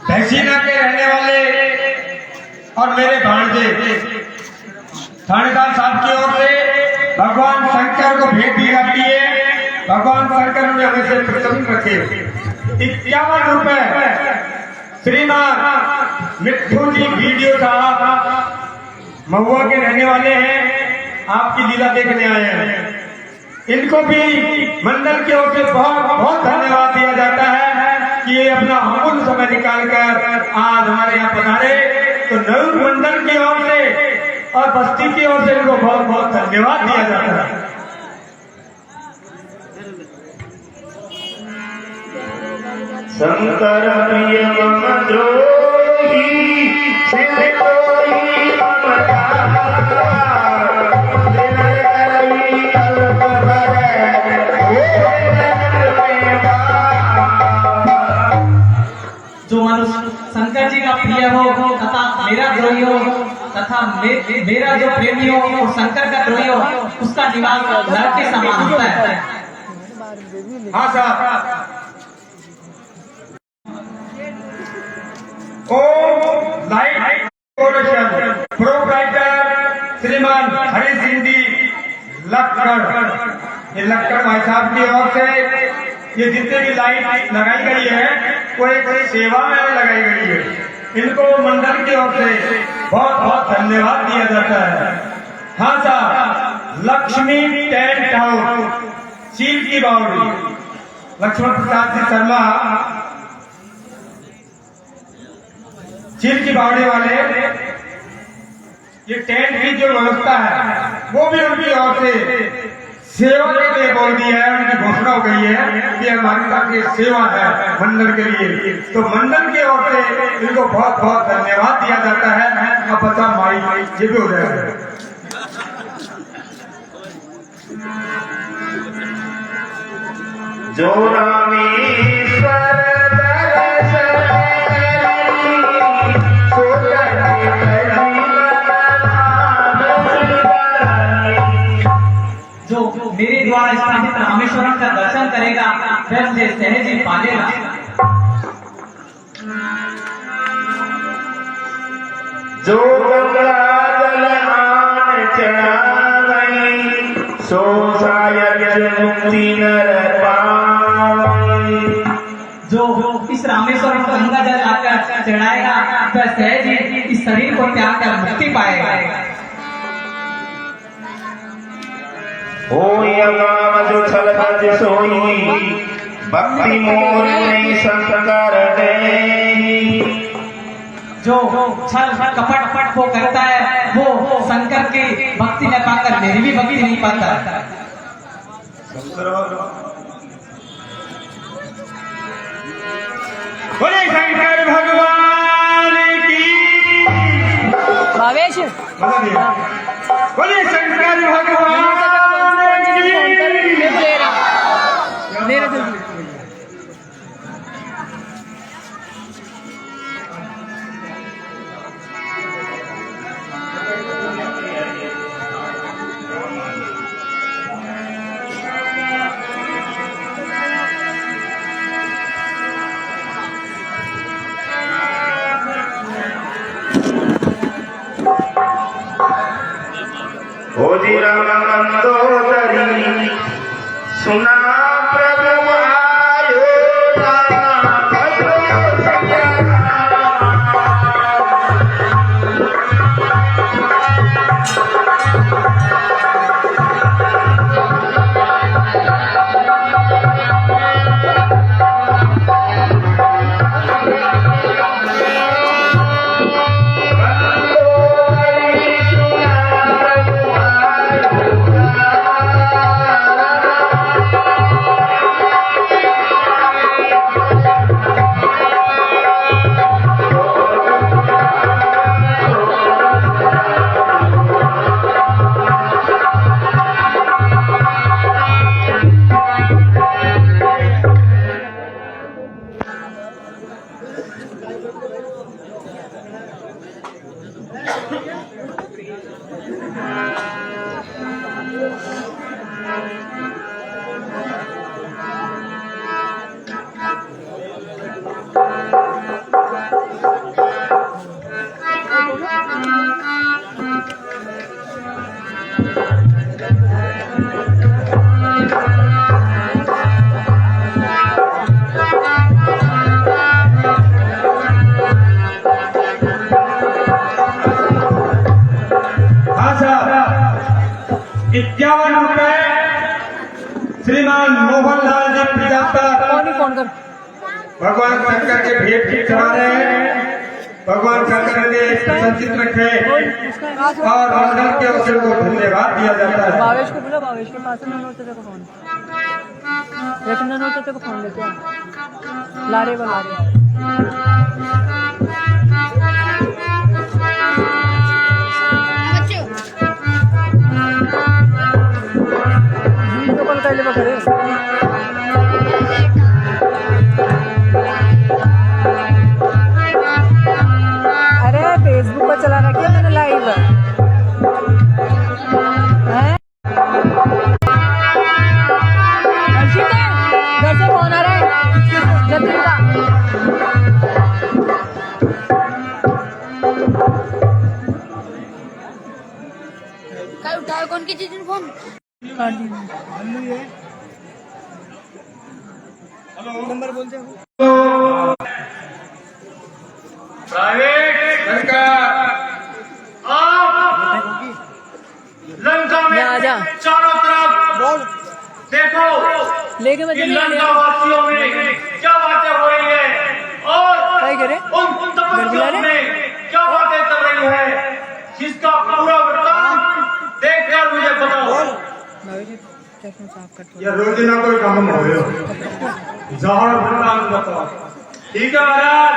भैसीना के रहने वाले और मेरे भांजे थानेदार साहब की ओर से भगवान शंकर को भेंट दी जाती है। भगवान शंकर ने हमेशा प्रसन्न रखे। 51 रुपए श्रीमान मिट्ठू जी वीडियो साहब महुआ के रहने वाले हैं, आपकी लीला देखने आए हैं। इनको भी मंडल की ओर से बहुत बहुत धन्यवाद दिया जाता है कि ये अपना अमूल्य समय निकालकर आज हमारे यहाँ पधारे। तो नयूर मंडल की ओर से और बस्ती की ओर से इनको बहुत बहुत धन्यवाद दिया जाता है। शंकर प्रिय मम द्रोही सिर कोई जो मनुष्य शंकर जी का प्रिय हो तथा मेरा द्रोही हो तथा मेरा जो प्रेमी हो और शंकर का द्रोही हो उसका निवास नरक के समान होता है। हाँ साहब ओम लाइट प्रोडक्शन प्रोप्राइटर श्रीमान हरि सिंह जी लक्कड़, ये लक्कड़ भाई साहब की ओर से ये जितने भी लाइट लगाई गई है वो एक सेवा में लगाई गई है। इनको मंडल की ओर से बहुत बहुत धन्यवाद दिया जाता है। हाँ साहब, लक्ष्मी टेंट हाउस, चील की बावड़ी, लक्ष्मण प्रसाद जी शर्मा, चील की बावड़ी वाले, ये टेंट की जो व्यवस्था है वो भी उनकी ओर से सेवा के लिए बोल दिया है। उनकी घोषणा हो गई है कि हमारी तक ये सेवा है मंडल के लिए, तो मंडल की ओर से इनको बहुत बहुत धन्यवाद दिया जाता है। अब बता माई ये भी हो जाएगा। जो रामेश्वर जो मेरे द्वारा स्थापित रामेश्वरम का दर्शन करेगा वह मुझे सहज ही पालेगा। जो गंगा जल आन चढ़ावई, सो शायद मुक्ति नर पावई। जो इस रामेश्वरम को गंगा जल आकर चढ़ाएगा वह सहज ही इस शरीर को त्याग कर मुक्ति पाएगा। होय अगाम जो छल भज सोई, भक्ति मोर नहीं संस्कार देई। जो छल कपट को करता है वो शंकर की भक्ति न पाकर मेरी भी भक्ति नहीं पाता। बोले शंकर भगवान की, भावेश बोले शंकर भगवान मेरा जल्दी हो जी राम मंदोदरी, सुना प्रभु आयो राम भजो सज्जन। श्रीमान मोहनलाल जी प्रजापत फोन कर भगवान शंकर के भेंट की चढ़ा रहे हैं। भगवान शंकर ने संचित रखे और मंडल के अवसर को धन्यवाद दिया जाता है। भावेश को बोलो, भावेश के पास में होते को फोन रखना होते को फोन लेते हैं लारे वाला अरे फेसबुक पर चला रखिए मैंने लाइव घर से फोन आ रहा है जतिन का। काय उठाओ कौन की चीज फोन काट दी नंबर बोलते हो प्राइवेट सरकार आप लंका में आजा। चारों तरफ देखो लेके मैं कि चली लंका वासियों में क्या बातें हो रही है और क्या करे उन तपस्वियों में क्या बातें चल रही है, जिसका पूरा वृत्तांत देखकर मुझे बताओ। चश्मा साफ कर यह रोजिना कोई काम हो गया जहर वृत्तांत बताओ। ठीक है महाराज,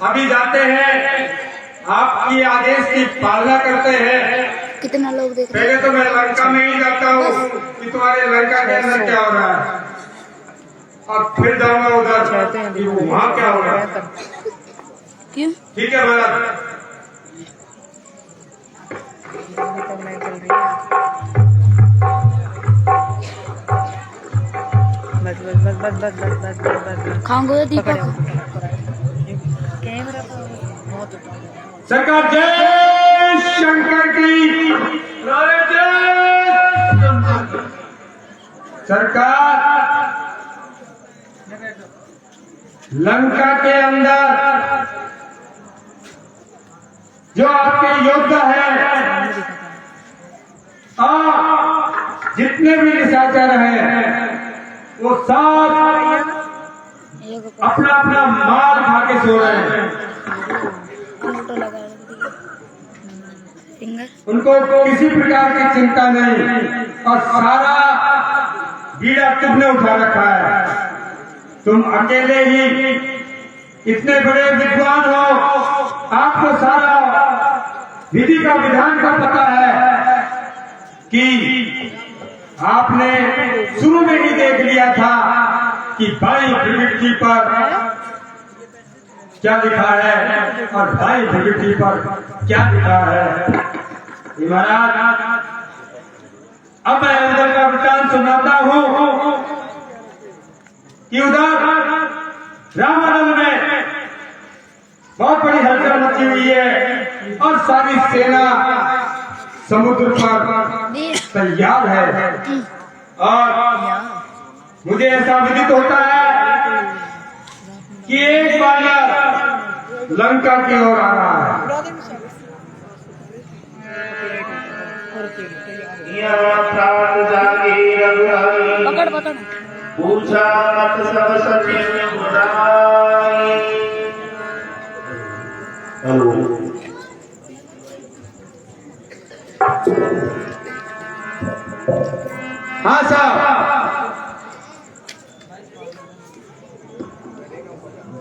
अभी जाते हैं, आपकी आदेश की पालना करते हैं। कितना लोग देख रहे पहले तो मैं लंका में ही जाता हूँ कि तुम्हारे लंका के अंदर क्या हो रहा है, और फिर जाऊंगा उधर कि वहाँ क्या हो रहा है। क्यों ठीक है महाराज। तक नहीं चल रही है बस खाऊंगा दीपक कैमरा सरकार जय शंकर की। सरकार लंका के अंदर जो आपके योद्धा है और जितने भी निशाचर हैं वो सब अपना अपना माल खा के सो रहे हैं। फोटो लगा फिंगर उनको किसी प्रकार की चिंता नहीं, और सारा बीड़ा तुमने उठा रखा है। तुम अकेले ही इतने बड़े विद्वान हो, आपको सारा विधि का विधान का पता है कि आपने शुरू में ही देख लिया था कि बाई प्रवृत्ति पर क्या लिखा है और दाई प्रवृत्ति पर क्या लिखा है। महाराज, अब मैं उधर का वृत्तांत सुनाता हूँ कि उधर रामानंद में बहुत बड़ी हलचल मची हुई है और सारी सेना समुद्र पर तैयार है, और मुझे ऐसा विदित होता है कि एक बालक लंका की ओर आ रहा है। पकड़ पकड़ पूछा मत सब सचिव बुराई। हेलो हाँ साहब,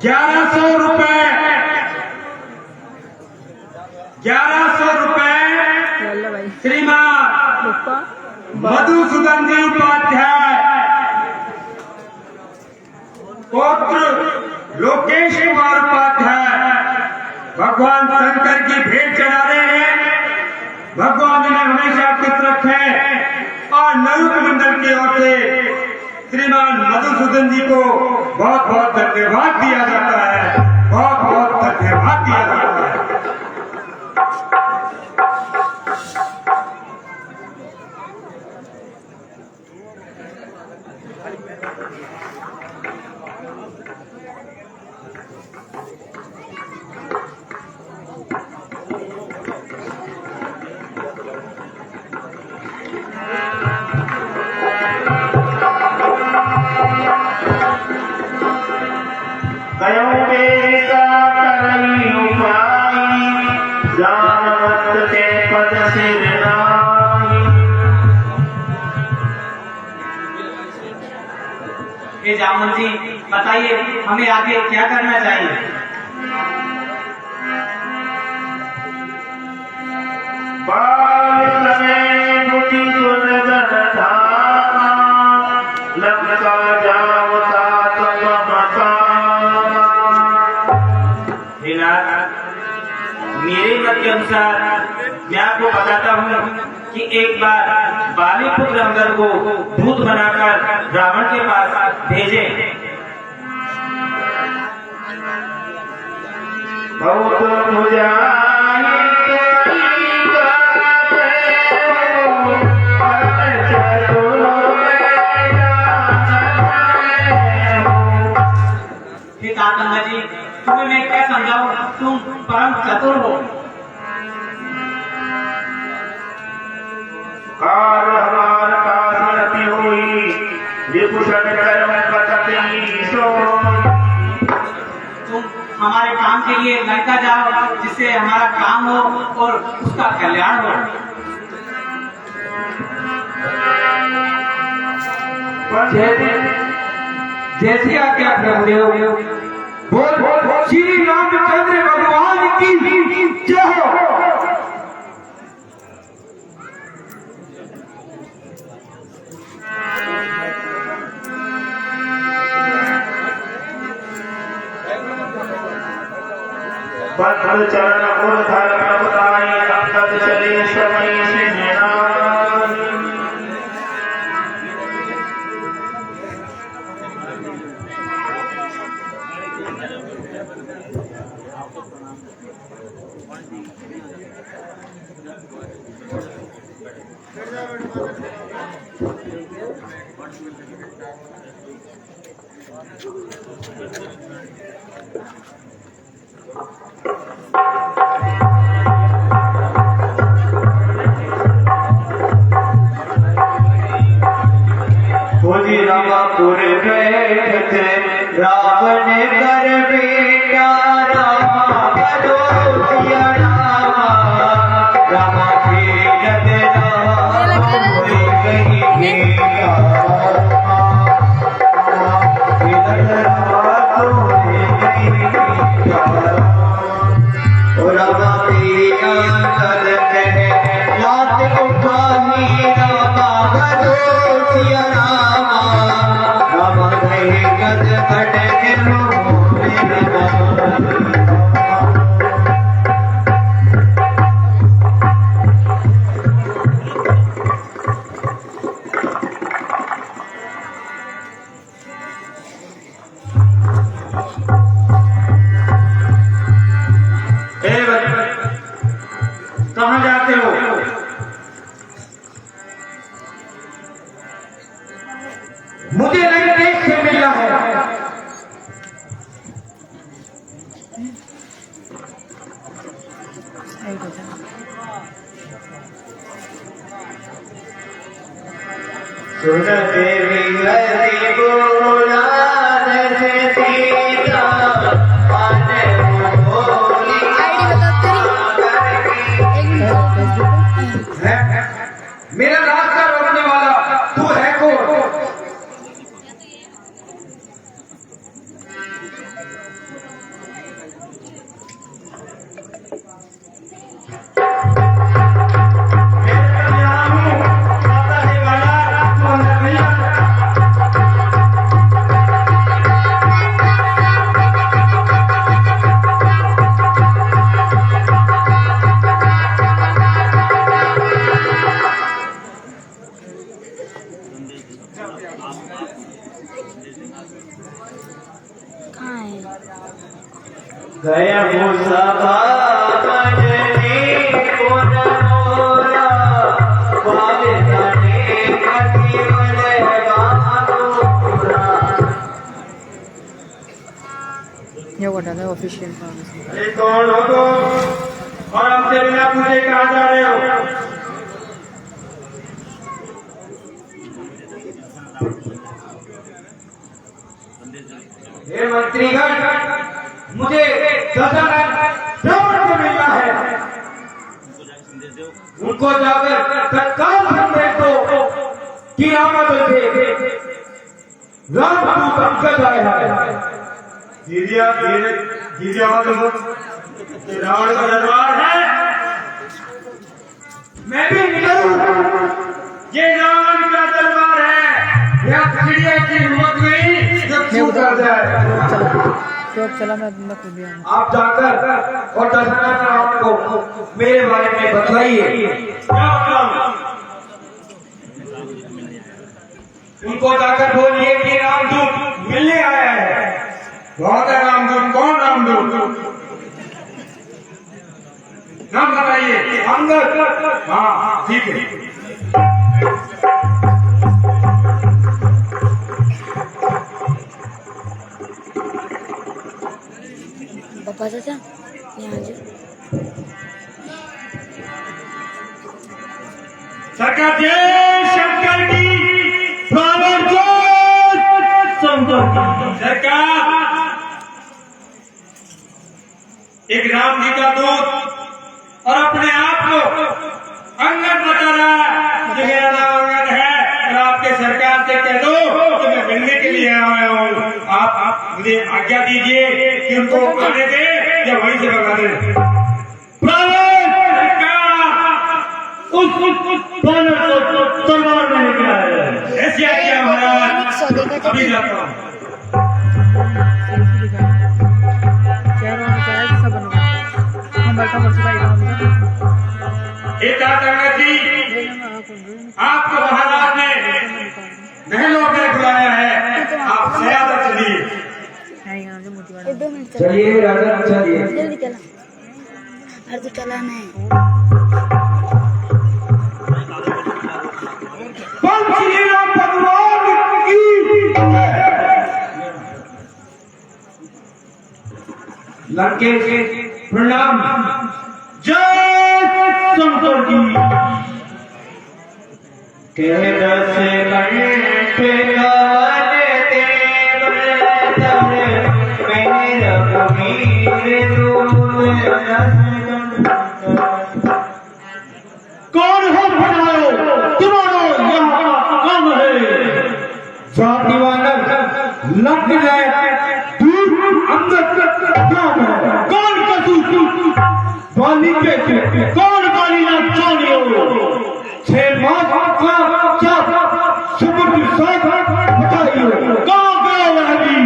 1100 रुपए 1100 रुपए वल्लभ भाई श्रीमान पुष्पा मधुसूदन जी उपाध्याय पौत्र लोकेश कुमार उपाध्याय भगवान शंकर की भेंट चढ़ा रहे हैं। भगवान इन्हें हमेशा खुश रखे, और नरुक मंडल की ओर से श्रीमान मधुसूदन जी को बहुत बहुत धन्यवाद दिया जाता है, बहुत बहुत धन्यवाद दिया जाता है। जामुन जी बताइए, हमें आगे क्या करना चाहिए? मेरे मत के अनुसार मैं आपको बताता हूँ कि एक बार बाली पुत्र अंगर को दूत बनाकर रावण के पास भेजे। बहुत ये पुष्ट कर्म पतति सो। तुम हमारे काम के लिए लंका जाओ, जिससे हमारा काम हो और उसका कल्याण हो। जैसी आज्ञा प्रभुदेव। बोल श्री रामचंद्र भगवान की जय हो। बद्ध चरण और धर्म बताई अंगद चले समय से मेरा। रामापुर बैठ रावण कर बेटा रामा भरोसिया रामा रामा फेरत राम होई गई बेटा फेरत राम होई गई बेटा रामा तेरा कर कह लात उठाही रामा भरोसिया रामा रामा गए गद कट के रोने लगा। कहाँ जाते हो? मुझे नई देश से मिलना है। सुन देवी हरि बोला जैसे सीता आने बोली मेरा रास्ता रोकने वाला तू है कौन? गया मुसफा बजनी कोन मोरा बाले तने कटी बले बानुरा। ये वोटर है ऑफिशियल फॉर्म। ये कौन हो तुम और हमसे बिना पूछे कहाँ जा रहे हो? हे मंत्रीगण, मुझे दशरथ रावण से मिलना है। उनको जाकर तत्काल संदेश दो कि रामादल से रामदूत अंगद आया है। दीजिए आवाज दो। रावण का दरबार है। मैं भी निकलूं। ये रावण का दरबार है। यह चिड़िया की हिम्मत नहीं जो छू कर जाए। तो चला मैं खुद ही आऊंगा। आप जाकर और दशरथ रावण को मेरे बारे में बतलाइए। उनको जाकर बोलिए कि रामदूत मिलने आया है। बहुत है रामदूत। कौन रामदूत? नाम बताइए। अंगद। हाँ ठीक है। पापा चाचा यहाँ जो सरकार जय शंकर की। सरकार, एक राम जी का दूत और अपने आप को अंगद बता रहा है कि मेरा नाम अंगद है और आपके सरकार से कह दो कि मैं मिलने के लिए आया हूँ। आप मुझे आज्ञा दीजिए कि उनको आने दे या वहीं से भगा दे। तलवार में लेके आए ऐसी आज्ञा महाराज, सौदे का अभी जाता हूँ। एक अंगद जी, आपको महाराज ने महलों में बुलाया है, आप सयादा चलिए। 2 मिनट चलिए राजा चलिए। जल्दी चला, अरे तो चलाना है। श्री राम भगवान की लंकेश प्रणाम। जय शंकर जी। के रस कंठ गान देव मेरा रघुवीर कौन हो भटाओ, तुम्हारा यहाँ काम है। जाति वानर लग जाए दूर अंदर नाम है। कौन कसूर, वाली के कौन गाली ना चोरियो। 6 मास का चाप समुद्र साथ बताइयो। कहाँ गए वह जी?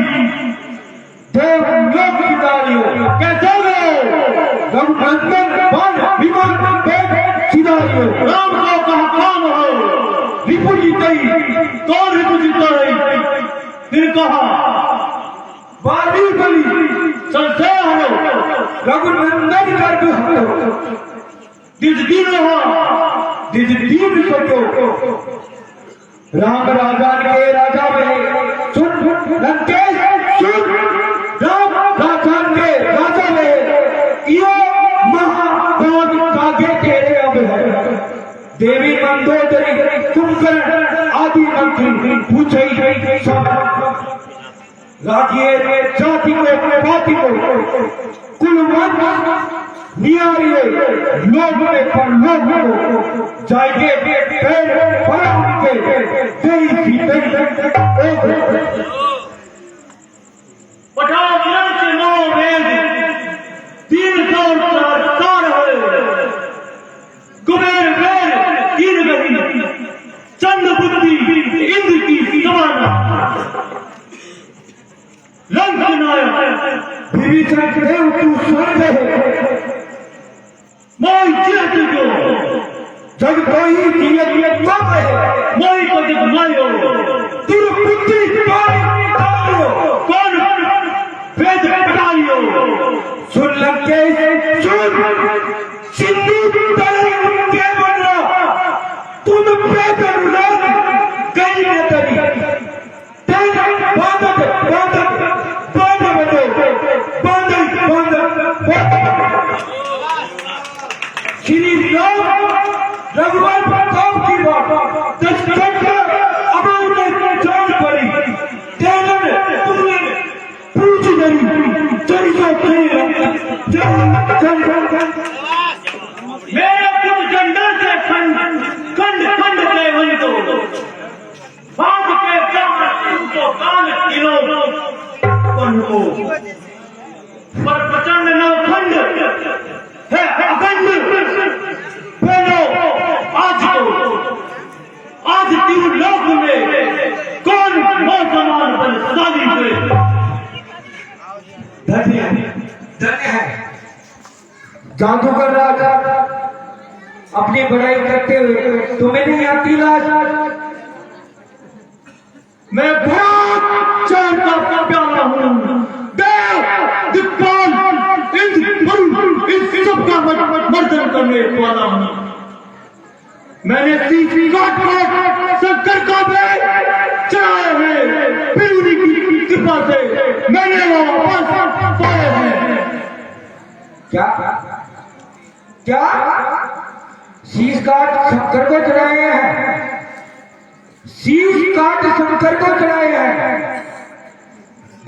देव लोक सिधारियो। कैसे गए? रघुनंदन बाण विमान वेग सिधारियो। राम को कहा काम हो। रिपु जीतई कौन रिपु जीता है? फिर कहा बाली बली संशय हो। रघुनंदन गर्भ हो। दिस दिन हो, दिज दीन सोचो। राम राजा के राजा में सुन लंकेश सुन। राम राजा के राजा में यो महाभाग कागे तेरे अब है। देवी मंदोदरी कुंभकर्ण आदि मंत्री पूछे सब। राजिए जाति को पाति को कुलवंश नियारिए लोग में पर लोग को जाएंगे पैर पर उनके तेरी की तेरी पठाओ मिलन के 9 वेद 304 है। कुबेर वेद 3 गति, चंद्र बुद्धि इंद्र की समान। लंक नायक विभीषण देव तू स्वर्ग है। मोई चिरत जो जग कोई जियत कम है। मोई को जग मायो। दुर्बुद्धि कौन वेद पढ़ाइयो। सुन लंकेश सुन। सिंधु तले के बना तुम पे करुणा गई न तरी। तेरे बादक बादक बादक बनो बादक बादक। श्री राम रघुवर प्रताप की बात 10 घंटे अब उन्हें जान पड़ी। तेरे तुमने पूछ नहीं चली तो मेरे तुम जंडर से खंड खंड खंड के वही दो बाप के जान तुमको कान किलो पन्नो पर प्रचंड नव खंड है अखंड। बहनों आज तीन लोक में कौन मौसमान बलशाली हुए। धन्य है जादूगर राजा अपनी बड़ाई करते हुए तुम्हें नहीं आती लाज। मैं बहुत चैन का प्यारा हूँ। देव दिक्पाल इंद्र वरुण इन सबका मर्दन करने वाला हूँ। मैंने तीसरी घाट पर शंकर का भेद चढ़ाए हैं। फिर उन्हीं की कृपा से मैंने वो वापस पाए हैं। क्या क्या शीश काट शंकर को चढ़ाए हैं। शीश काट शंकर को चढ़ाए हैं।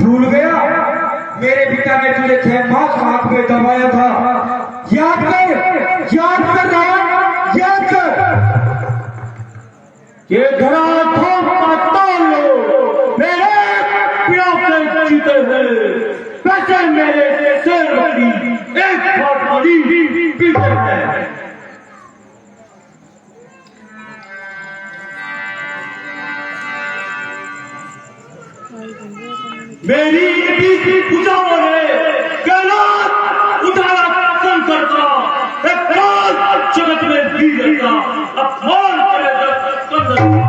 भूल गया मेरे पिता ने तुझे 6 मास हाथ में दबाया था। याद कर रावण, याद कर। ये घड़ा ठोक का तोड़ लो, मेरे प्यासे जीते हैं, वैसे मेरे शेर की एक बहुत बड़ी पीछे है। मेरी बीती पूजाओं ने कैलाश उठाया शंकर का, एक काल जगत में वीर का अपमान करे कंदर का।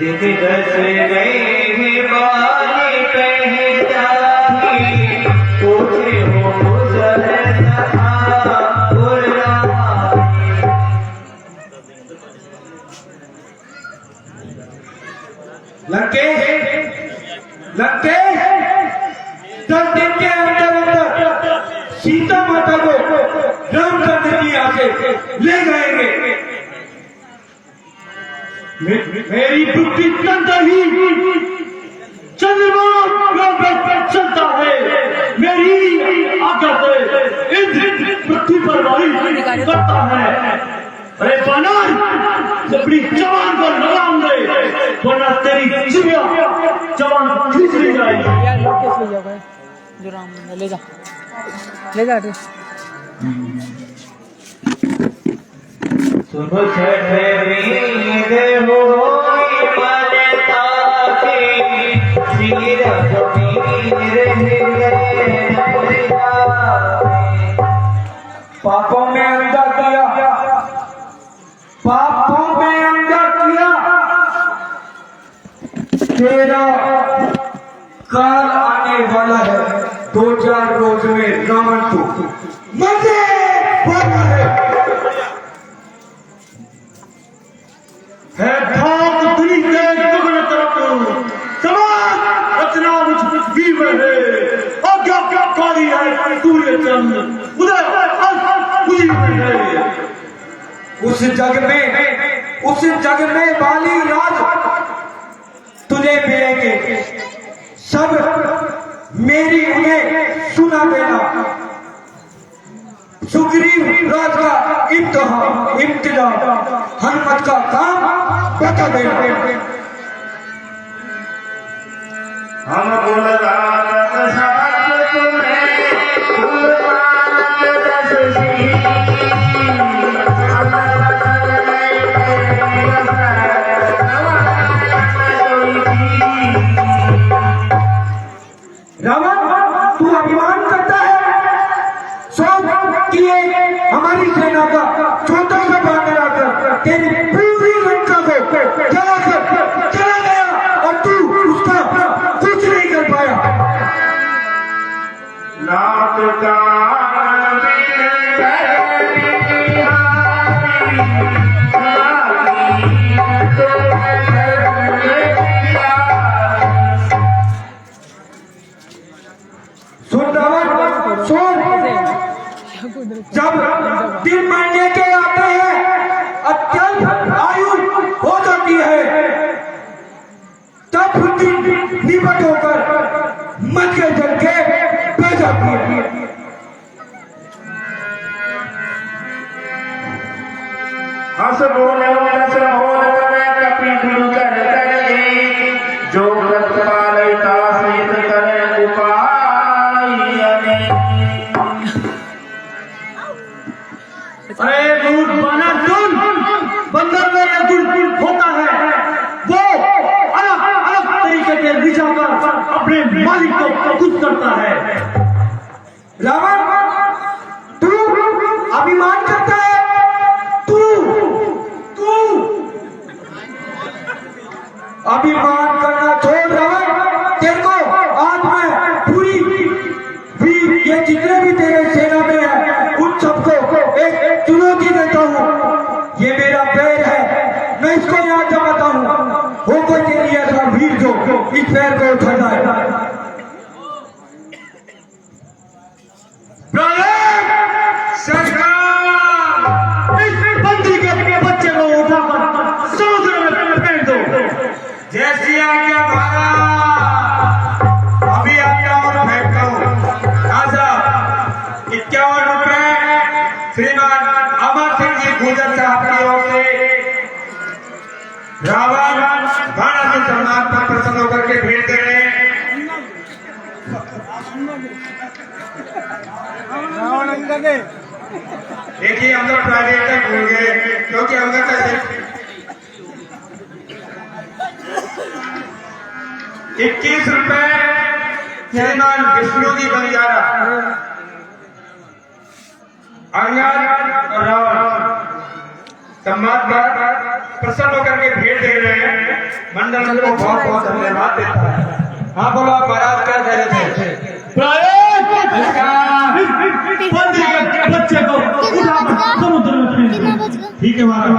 दिल दस गए बाली पहचानी, तुझे हो गुजर लंकेश 10 दिन के अंदर सीता माता को रामचंद्र की आंखें ले जाएंगे। मेरी बुद्धि तंत्र ही चंद्रमा पर चलता है, मेरी आज्ञा से इंद्र पृथ्वी पर वारी करता है। अरे बानर, अपनी जवान को लगाम दे, वरना तेरी चिड़िया जवान खींच ली जाएगी। यार लोकेश ले जाओ भाई, जो राम ले जा रे। सुनो छठवीर होई मनता के, सिर पापों में अंधा किया, तेरा काल आने वाला है। 2-4 रोज में रावण को मरने वाला है। भाग दुनी के दुगने तरफ समाज रचना मुझ वीर है, आज्ञाकारी है सूर्य चंद्र उदय है। उस जग में वाली राज तुझे मिलेंगे, सब मेरी उन्हें सुना देना। सुग्रीव राज का इम्तिजाम हनुमत का काम बता देना। हम गुणगान साथ तुम्हें कुर्बान दस रावण, तू अभिमान करता है। हमारी सेना का छोटा सा बानर आकर तेरी पूरी लंका को चला गया और तू उसका कुछ नहीं कर पाया। नाथ का जब दिन महीने के आते हैं, अत्यंत आयु हो जाती है, तब बुद्धि निपट होकर मच के जल के बह जाती है। हंस बोल करे कपी गुरु कर जो व्रत पालता सहित करे उपाय। अरे दूध बानर सुन, बंदर में जो गुण होता है वो अलग तरीके के विचार कर अपने मालिक को खुश करता है। रावण, तू अभिमान करता है। तू अभिमान करना छोड़ रावण। तेरे को आज मैं पूरी भी ये जितने भी तेरे सेना में है उन सबको एक चुनौती देता हूँ। ये मेरा पैर है, मैं इसको यहाँ जमाता हूँ। हो कोई तेरी ऐसा वीर जो इस पैर को उठा जाए। सरकार इस बंदी के बच्चे को उठाकर समुद्र में फेंक दो। जैसी आज्ञा महाराज, अभी आज्ञा और फेंकता हूँ। 51 रुपए श्रीमान अमर सिंह जी गुजर साहब की ओर से रावण बाणा से सम्मान पर प्रसन्न होकर के भेज दे रहे हैं। देखिए हम लोग प्राइवेट तक भूल गए, क्योंकि हम लोग 21 रुपए श्रीमान विष्णु जी बंजारा, अंगद और रावण सम्मान पर प्रसन्न होकर के भेंट दे रहे हैं। मंडल को बहुत बहुत धन्यवाद देता है। हाँ बोलो आप महाराज, क्या कह रहे थे? बंदी के बच्चे को उठाकर समुद्र में फेंक दो। ठीक है महाराज।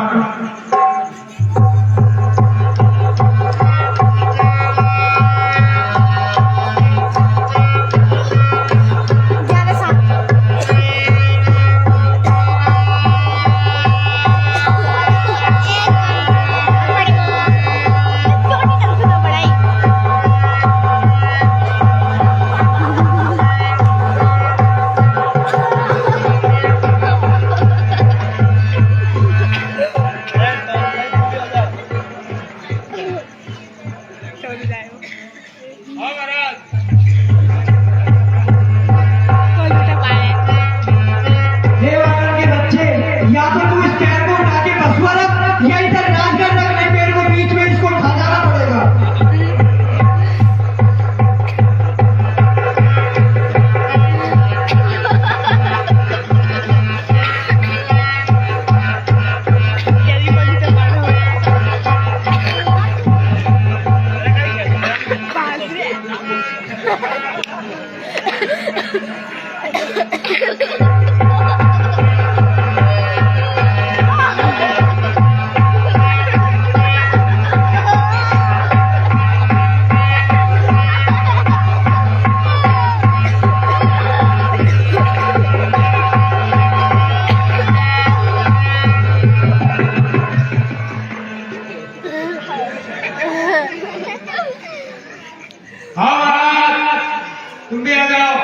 तुम भी आ जाओ।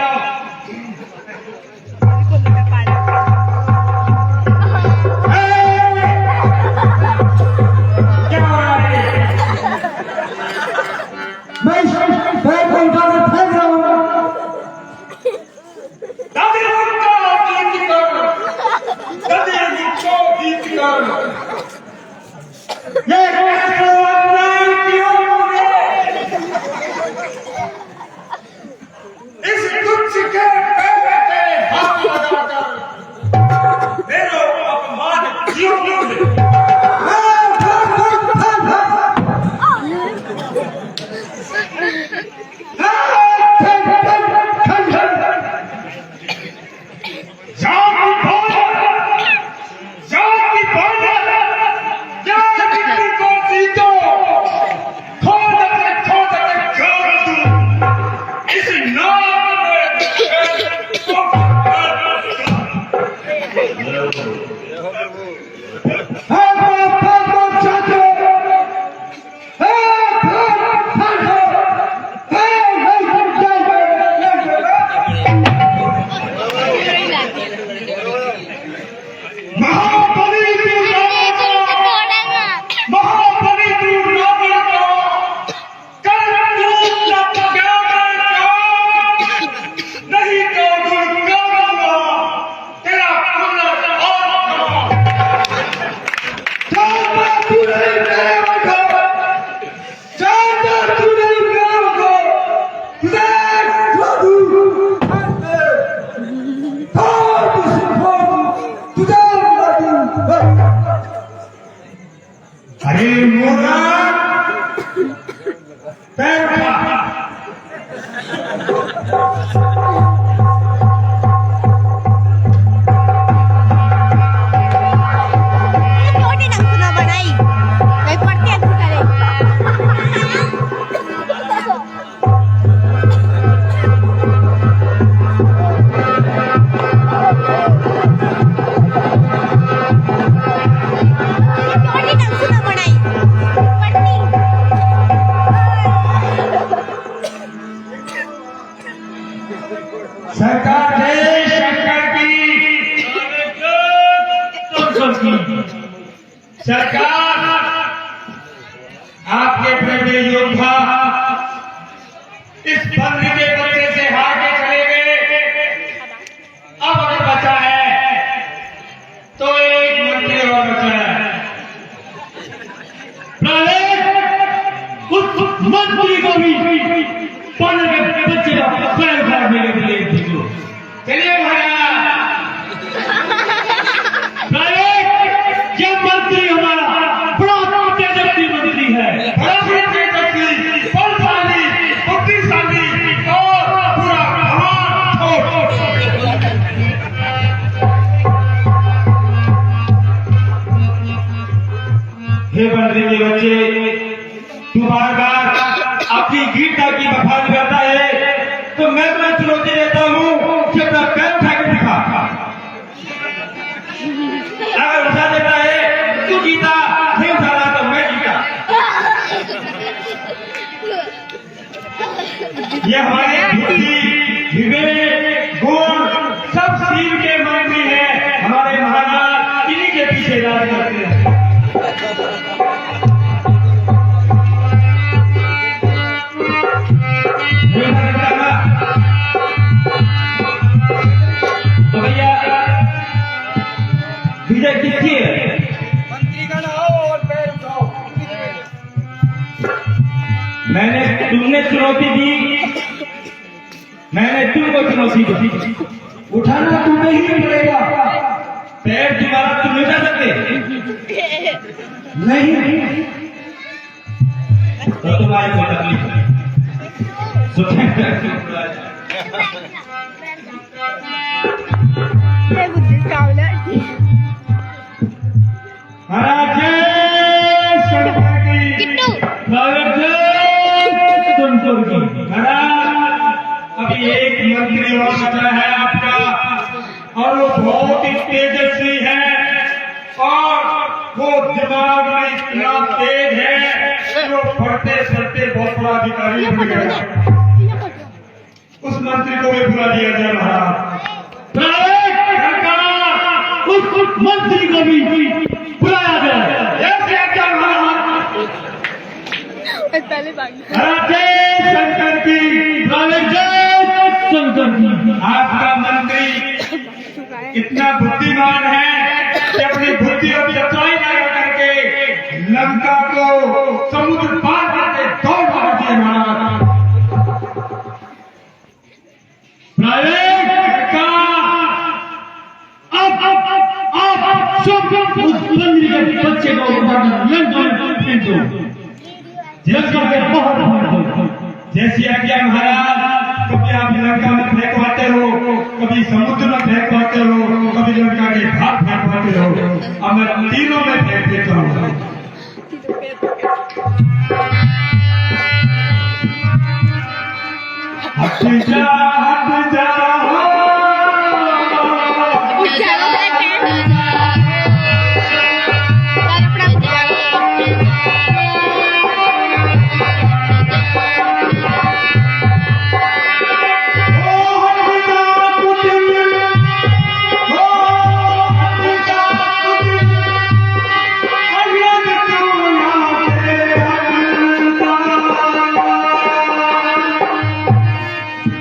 अरे मोरा पैर उठा। छोटी ढंग से ना बनाई, कहीं पड़ती है की। सरकार, आपके प्रेमी योद्धा इस बंदी के बच्चे से हार के चले गए। अब अगर बचा है तो एक मंत्री और बचा है। उस मंत्री को भी पढ़ने के बच्चे का पैर काटने के लिए भेजो। चलिए ये मंत्री हमारा बड़ा तेजस्वी मंत्री है, बड़ा तेजस्वी, बलशाली, बुद्धिशाली और पूरा हे मंत्री के बच्चे, तू बार बार अपनी गीता की बखान करता है तो मैं तुम्हें चुनौती देता हूँ कि अपना पैर उठा के दिखा। अगर उठा देता है तू जीता, नहीं उठा रहा तो मैं जीता। ये हमारे बुद्धि, विवेक, गुण सब शिव के मंत्री हैं। हमारे महाराज इन्हीं के पीछे राज करते हैं। तो भैया विजय किसकी है? मंत्री का ना हो और पैर उठाओ। तुमने चुनौती दी, मैंने तुमको चुनौती दी। उठाना तुम्हें ही पड़ेगा। पैर तुम्हारा तुम नहीं उठा सकते? नहीं तो तुम्हारी कोई तकलीफ नहीं। अभी एक मंत्री और बचा है आपका, और वो बहुत ही तेजस्वी है और वो दिमाग में इतना तेज है कि वो पढ़ते पढ़ते बहुत बड़ा अधिकारी बन गया। उस मंत्री को भी बुला दिया जाए महाराज। उस मंत्री को भी बुलाया जाए। पहले शंकर की, शंकर की। आपका मंत्री इतना बुद्धिमान है कि अपनी बुद्धि और चतुराई लगा करके लंका को समुद्र पार करके दौड़ मार दिए महाराज। उस मंत्री के बच्चे को जैसी आज्ञा महाराज। कभी आप लंका में फेंकवाते हो, कभी समुद्र में फेंकवाते हो, कभी लंका के भाग फेंकवाते हो। अब मैं तीनों में फेंक देता हूँ। हट जा, हट जा,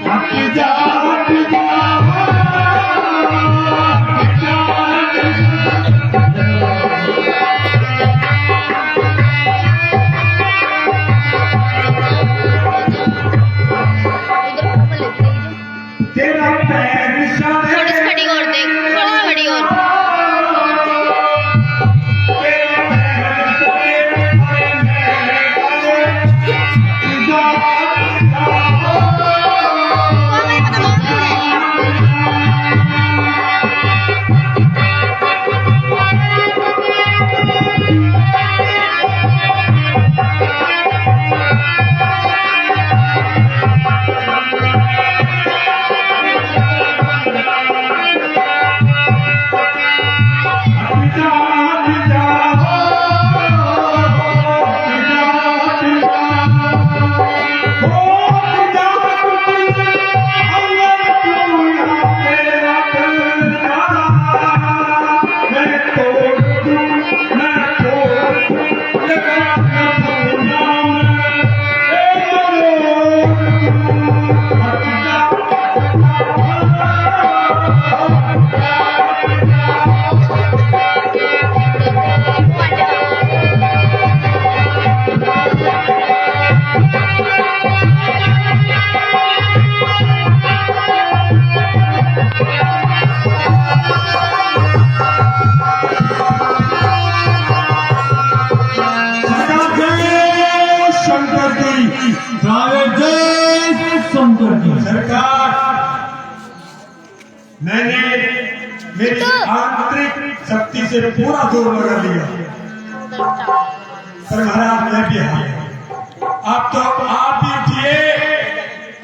हट जा। गति से पूरा जोर लगा लिया, पर महाराज मैं भी हार। आप तो आप ही उठिए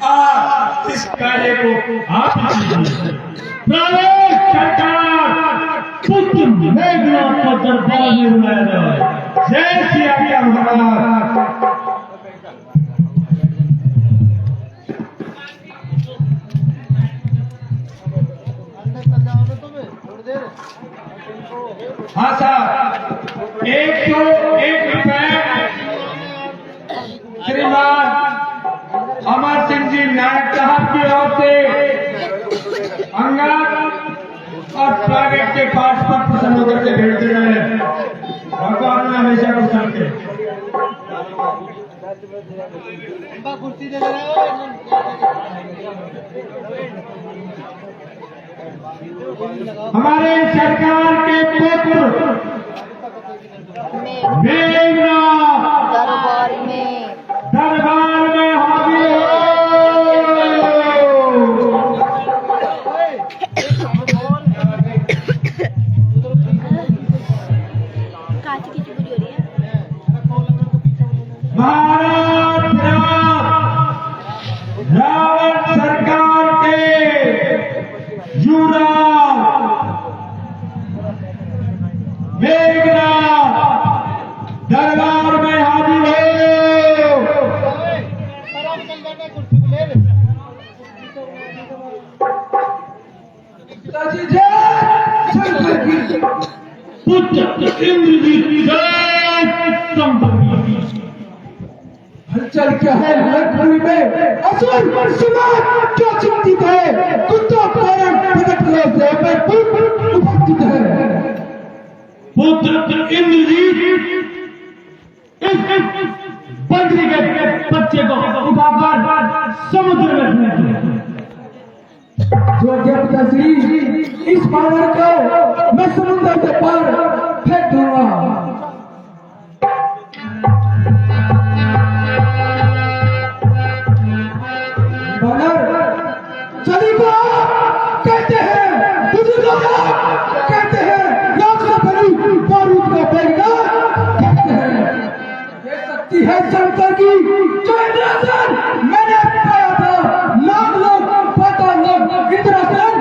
और इस कार्य को आप ही कीजिए। पुत्र मेघनाथ को दरबार में बुलाया जाए। जय सिया क्या महाराज। हाँ साहब, 101 रुपए श्रीमान अमर सिंह जी नायक साहब की ओर से अंगद और स्वागत के पास पर प्रसन्न होकर के भेज दे रहे हैं। भगवान ने हमेशा कुशल के। हमारे सरकार के पुत्र मेघनाथ दरबार में हाजिर भारत रावत सरकार के युवराज मेघनाथ दरबार में हाजिर हो। पुत्र इंद्रजीत हलचल क्या है भरतपुरी में? असुर समाज जो चिंतित है, कुत्तों कारण भटक रहे से उपस्थित है। पुत्र इंद्रजीत इस बंदरी के बच्चे को उठाकर समुद्र में फेंक जो जब श्री इस बानर को मैं समुद्र से पार फेंक दूंगा। सभी को कहते हैं, बुजुर्ग कहते हैं, लाखों बड़ी बारूद का बेगना कहते हैं। ये शक्ति है शंकर की जो इंद्रासन मैंने पाया था। नाग लोग पता लोग इंद्रासन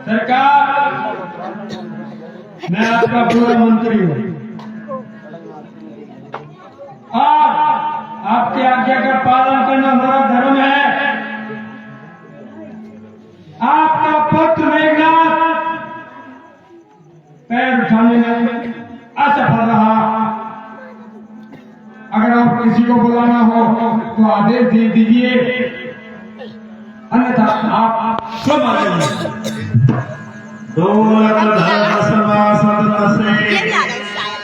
सरकार, मैं आपका पूरा मंत्री हूँ। आपकी आज्ञा का पालन करना हमारा धर्म है। आपका पुत्र मेघनाथ पैर उठाने में असफल रहा। अगर आप किसी को बुलाना हो तो आदेश दे दीजिए, अन्यथा आप स्वयं आ जाइए।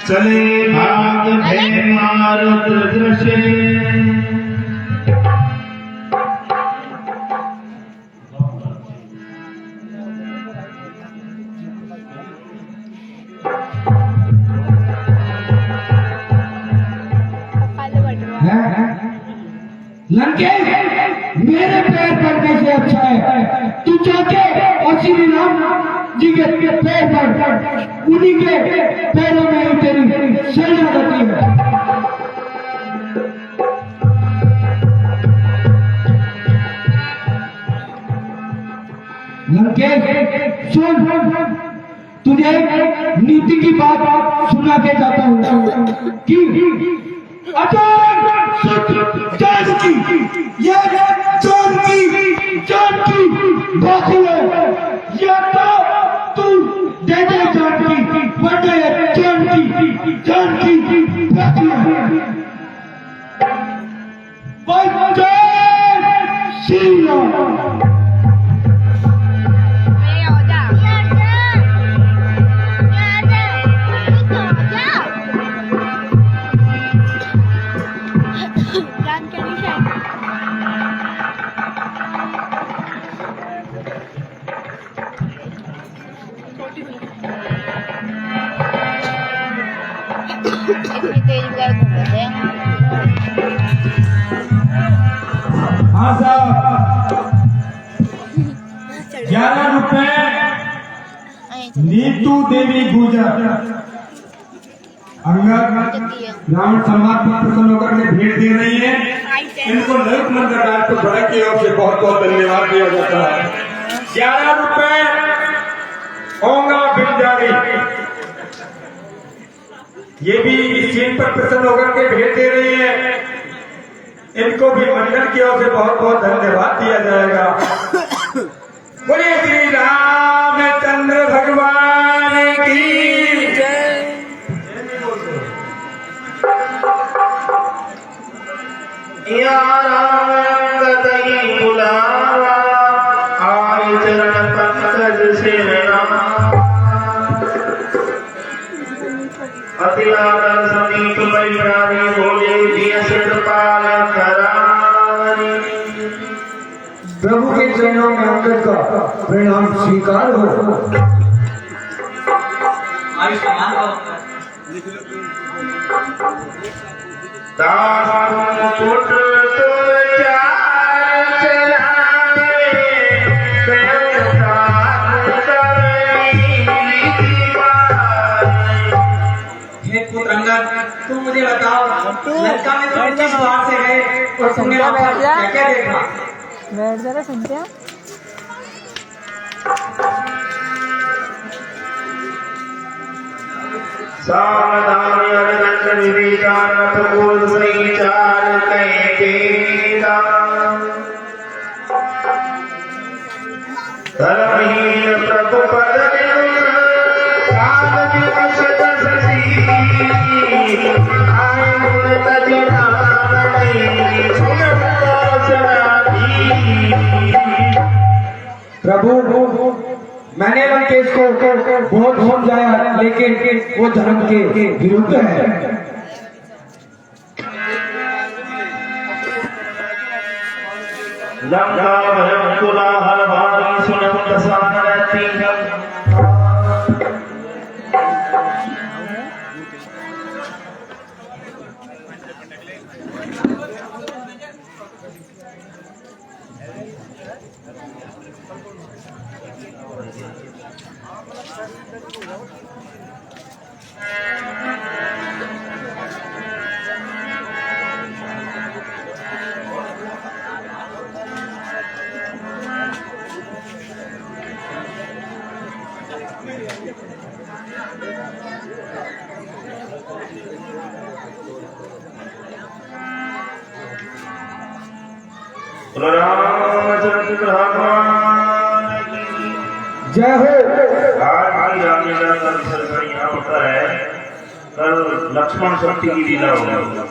चले भाग रुद्र दृश्य। लंकेश, मेरे पैर पड़ने से अच्छा है तू जाके और श्री राम जी के पैर पर, उन्हीं के पैरों में ही तेरी शरण रहती है। लंकेश सुन, तुझे नीति की बात सुना के जाता हूँ कि जानकी, ये जानकी बाकी है। या तो तू दे दे जानकी, वरना जानकी बाकी है। इतनी तेज गाय घूम रहे हैं। हाँ साहब, 11 रुपए नीतू देवी गुजर अंगद ग्रामीण समाज पर प्रसन्न होकर के भेंट दे रही है। इनको ललित मंदिर राज को बड़ा की ओर से बहुत बहुत धन्यवाद दिया जाता है। 11 रुपए ओंगा बिंजारी, ये भी इस चीज पर प्रसन्न होकर के भेंट दे रही है। इनको भी मंडल की ओर से बहुत बहुत धन्यवाद दिया जाएगा। बोलिए श्री रामचंद्र भगवान की जय। बुलावा आए चरण पंकज से अतिलादर समीप परिणामी बोले दिय सिरपाल करानी। प्रभु के चरणों में अंगद का प्रणाम स्वीकार हो। आयुष्मान भव। दास पुत्र तो चार चलावे, हे पुत्र अंगद, तुम मुझे बताओ, लंका में तुम किस बात से गए और तुमने वहां पर क्या क्या देखा? बैठ जा, सुनते हैं। सावधान विवेकानंद बोल सही चार कहे धर्महीन प्रभु पद काल दिवस दशसी आय गुण तज प्रभु मैंने लंकेश को बहुत समझाया, लेकिन वो धर्म के विरुद्ध है। लंका भयं कोलाहल भारी सुनत सारथी रामचंद्र भगवान जय हो। आज की रामलीला का विसर्जन यहाँ होता है। कल लक्ष्मण शक्ति की लीला होगी।